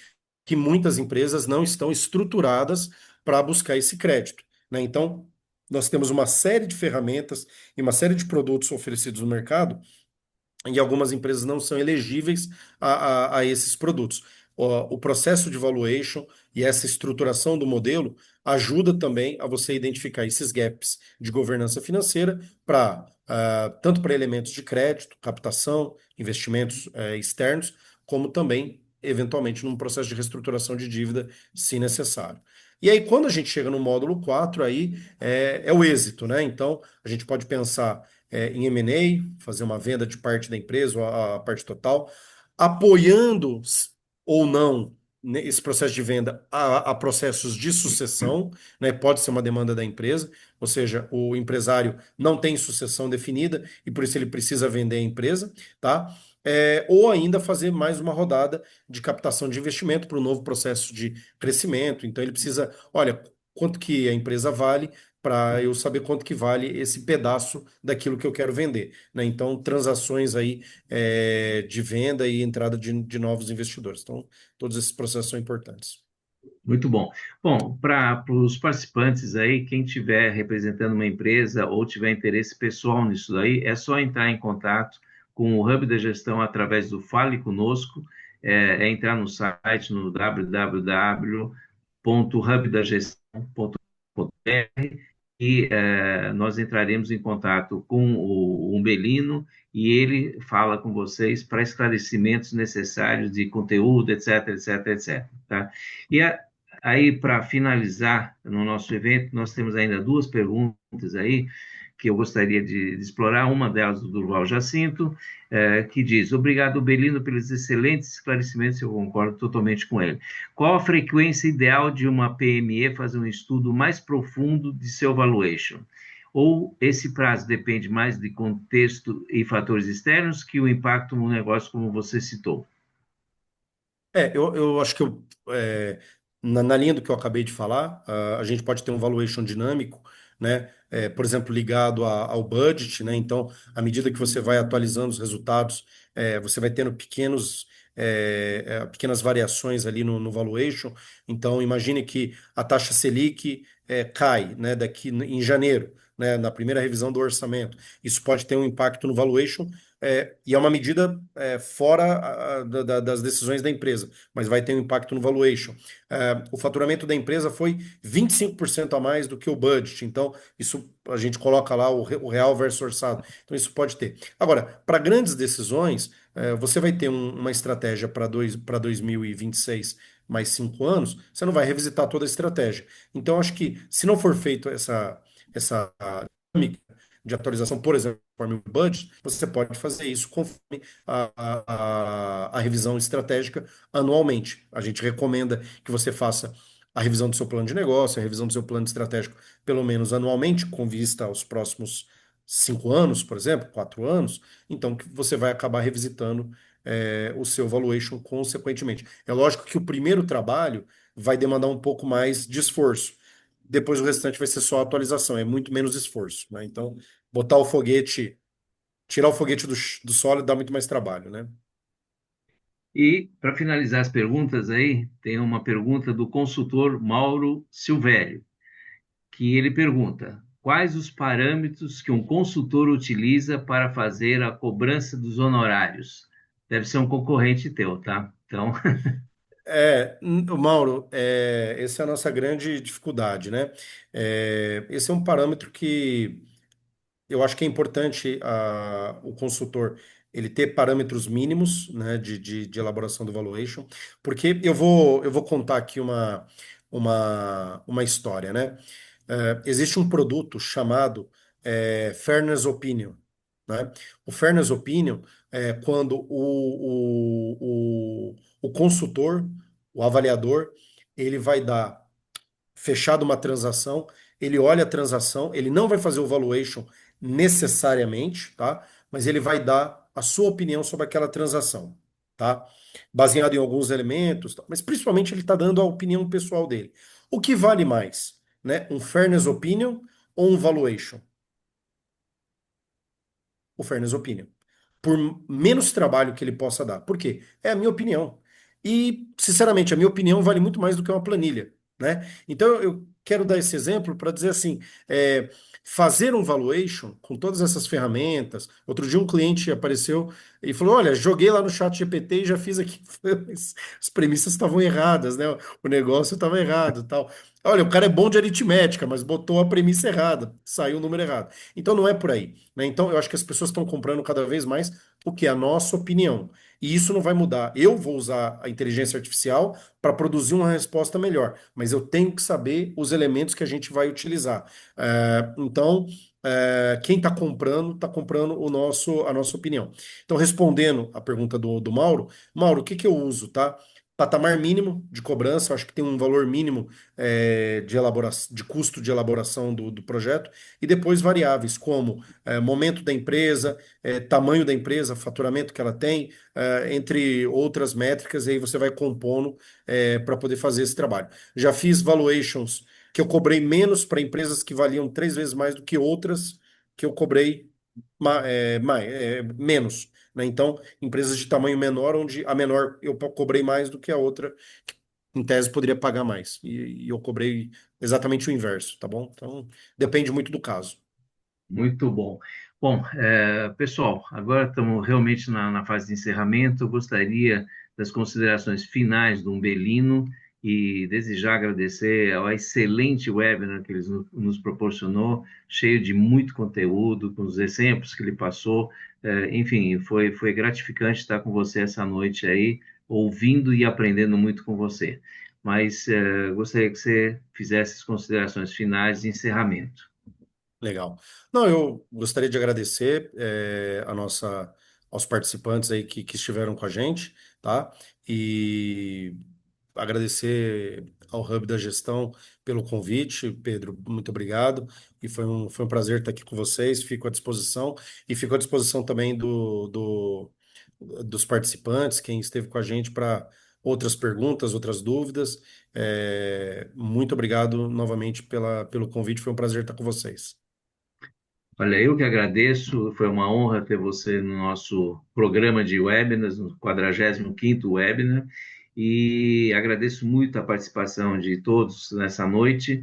que muitas empresas não estão estruturadas para buscar esse crédito, né? Então, nós temos uma série de ferramentas e uma série de produtos oferecidos no mercado e algumas empresas não são elegíveis a esses produtos. O processo de valuation e essa estruturação do modelo ajuda também a você identificar esses gaps de governança financeira para tanto para elementos de crédito, captação, investimentos externos, como também, eventualmente, num processo de reestruturação de dívida, se necessário. E aí, quando a gente chega no módulo 4 aí é o êxito, né? Então, a gente pode pensar em M&A, fazer uma venda de parte da empresa, ou a parte total, apoiando ou não, né, esse processo de venda a processos de sucessão, né? Pode ser uma demanda da empresa, ou seja, o empresário não tem sucessão definida e por isso ele precisa vender a empresa, tá? Ou ainda fazer mais uma rodada de captação de investimento para um novo processo de crescimento. Então ele precisa, olha, quanto que a empresa vale para eu saber quanto que vale esse pedaço daquilo que eu quero vender, né? Então, transações aí de venda e entrada de novos investidores. Então, todos esses processos são importantes. Muito bom. Bom, para os participantes aí, quem tiver representando uma empresa ou tiver interesse pessoal nisso daí, é só entrar em contato com o Hub da Gestão através do Fale Conosco, entrar no site no www.hubdagestão.com.br e nós entraremos em contato com o Umbelino e ele fala com vocês para esclarecimentos necessários de conteúdo, etc, etc, etc. Tá? E aí, para finalizar no nosso evento, nós temos ainda duas perguntas aí que eu gostaria de explorar. Uma delas do Durval Jacinto, que diz: Obrigado, Belino, pelos excelentes esclarecimentos, eu concordo totalmente com ele. Qual a frequência ideal de uma PME fazer um estudo mais profundo de seu valuation? Ou esse prazo depende mais de contexto e fatores externos que o impacto no negócio, como você citou? Eu acho que na linha do que eu acabei de falar, a gente pode ter um valuation dinâmico, né? Por exemplo, ligado ao budget, né? Então, à medida que você vai atualizando os resultados, você vai tendo pequenas variações ali no valuation. Então, imagine que a taxa Selic cai, né? Daqui em janeiro, né? Na primeira revisão do orçamento. Isso pode ter um impacto no valuation. E é uma medida fora das decisões da empresa, mas vai ter um impacto no valuation. O faturamento da empresa foi 25% a mais do que o budget, então isso a gente coloca lá o real versus orçado. Então isso pode ter. Agora, para grandes decisões, você vai ter uma estratégia para 2026 mais 5 anos, você não vai revisitar toda a estratégia. Então, acho que se não for feito essa dinâmica de atualização, por exemplo, conforme o budget, você pode fazer isso conforme a revisão estratégica anualmente. A gente recomenda que você faça a revisão do seu plano de negócio, a revisão do seu plano estratégico, pelo menos anualmente, com vista aos próximos 5 anos, por exemplo, 4 anos, então que você vai acabar revisitando o seu valuation consequentemente. É lógico que o primeiro trabalho vai demandar um pouco mais de esforço. Depois o restante vai ser só atualização, é muito menos esforço, né? Então, botar o foguete, tirar o foguete do solo dá muito mais trabalho, né? E, para finalizar as perguntas aí, tem uma pergunta do consultor Mauro Silvério, que ele pergunta: quais os parâmetros que um consultor utiliza para fazer a cobrança dos honorários? Deve ser um concorrente teu, tá? Então, Mauro, essa é a nossa grande dificuldade, né? Esse é um parâmetro que eu acho que é importante o consultor ele ter parâmetros mínimos, né, de elaboração do valuation, porque eu vou contar aqui uma história, né? Existe um produto chamado Fairness Opinion, né? O Fairness Opinion é quando o consultor, o avaliador, ele vai dar fechado uma transação, ele olha a transação, ele não vai fazer o valuation necessariamente, tá? Mas ele vai dar a sua opinião sobre aquela transação, tá? Baseado em alguns elementos, tá? Mas principalmente ele está dando a opinião pessoal dele. O que vale mais, né? Um fairness opinion ou um valuation? O fairness opinion. Por menos trabalho que ele possa dar. Por quê? É a minha opinião. E, sinceramente, a minha opinião vale muito mais do que uma planilha, né? Então, eu quero dar esse exemplo para dizer assim, fazer um valuation com todas essas ferramentas. Outro dia um cliente apareceu e falou, olha, joguei lá no chat GPT e já fiz aqui. As premissas estavam erradas, né? O negócio estava errado, tal. Olha, o cara é bom de aritmética, mas botou a premissa errada, saiu o número errado. Então não é por aí, né? Então eu acho que as pessoas estão comprando cada vez mais o que é a nossa opinião. E isso não vai mudar. Eu vou usar a inteligência artificial para produzir uma resposta melhor, mas eu tenho que saber os elementos que a gente vai utilizar. Então, quem está comprando a nossa opinião. Então, respondendo a pergunta do Mauro, Mauro, o que que eu uso, tá? Patamar mínimo de cobrança, eu acho que tem um valor mínimo de elaboração, de custo de elaboração do projeto, e depois variáveis como momento da empresa, tamanho da empresa, faturamento que ela tem, entre outras métricas, e aí você vai compondo para poder fazer esse trabalho. Já fiz valuations que eu cobrei menos para empresas que valiam 3 vezes mais do que outras que eu cobrei menos, né? Então, empresas de tamanho menor, onde a menor eu cobrei mais do que a outra, que em tese poderia pagar mais. E eu cobrei exatamente o inverso, tá bom? Então, depende muito do caso. muito bom. Bom, pessoal, agora estamos realmente na fase de encerramento. Eu gostaria das considerações finais do Umbelino e desejar agradecer ao excelente webinar que ele nos proporcionou, cheio de muito conteúdo, com os exemplos que ele passou. Enfim, foi gratificante estar com você essa noite aí, ouvindo e aprendendo muito com você. Mas gostaria que você fizesse as considerações finais de encerramento. Legal. Não, eu gostaria de agradecer aos participantes aí que estiveram com a gente, tá? E agradecer ao Hub da Gestão pelo convite. Pedro, muito obrigado. E foi um prazer estar aqui com vocês. Fico à disposição. E fico à disposição também dos participantes, quem esteve com a gente para outras perguntas, outras dúvidas. Muito obrigado novamente pelo convite. Foi um prazer estar com vocês. Olha, eu que agradeço, foi uma honra ter você no nosso programa de webinars, no 45º webinar, e agradeço muito a participação de todos nessa noite,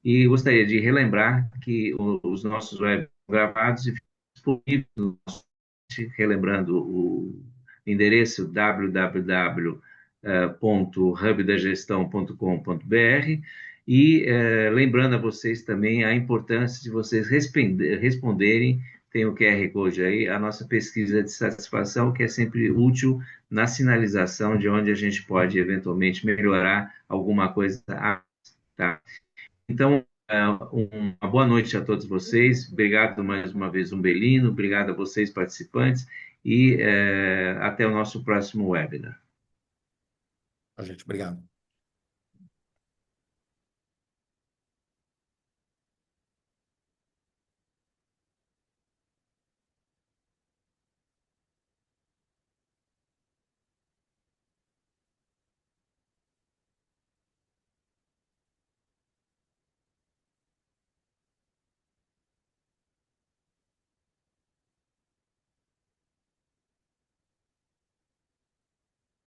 e gostaria de relembrar que os nossos webinars gravados e disponíveis no nosso site, relembrando o endereço www.hubdagestão.com.br, e lembrando a vocês também a importância de vocês responderem, tem o QR Code aí, a nossa pesquisa de satisfação, que é sempre útil na sinalização de onde a gente pode eventualmente melhorar alguma coisa. Tá? Então, uma boa noite a todos vocês. Obrigado mais uma vez, Umbelino. Obrigado a vocês, participantes. E até o nosso próximo webinar. A gente, obrigado.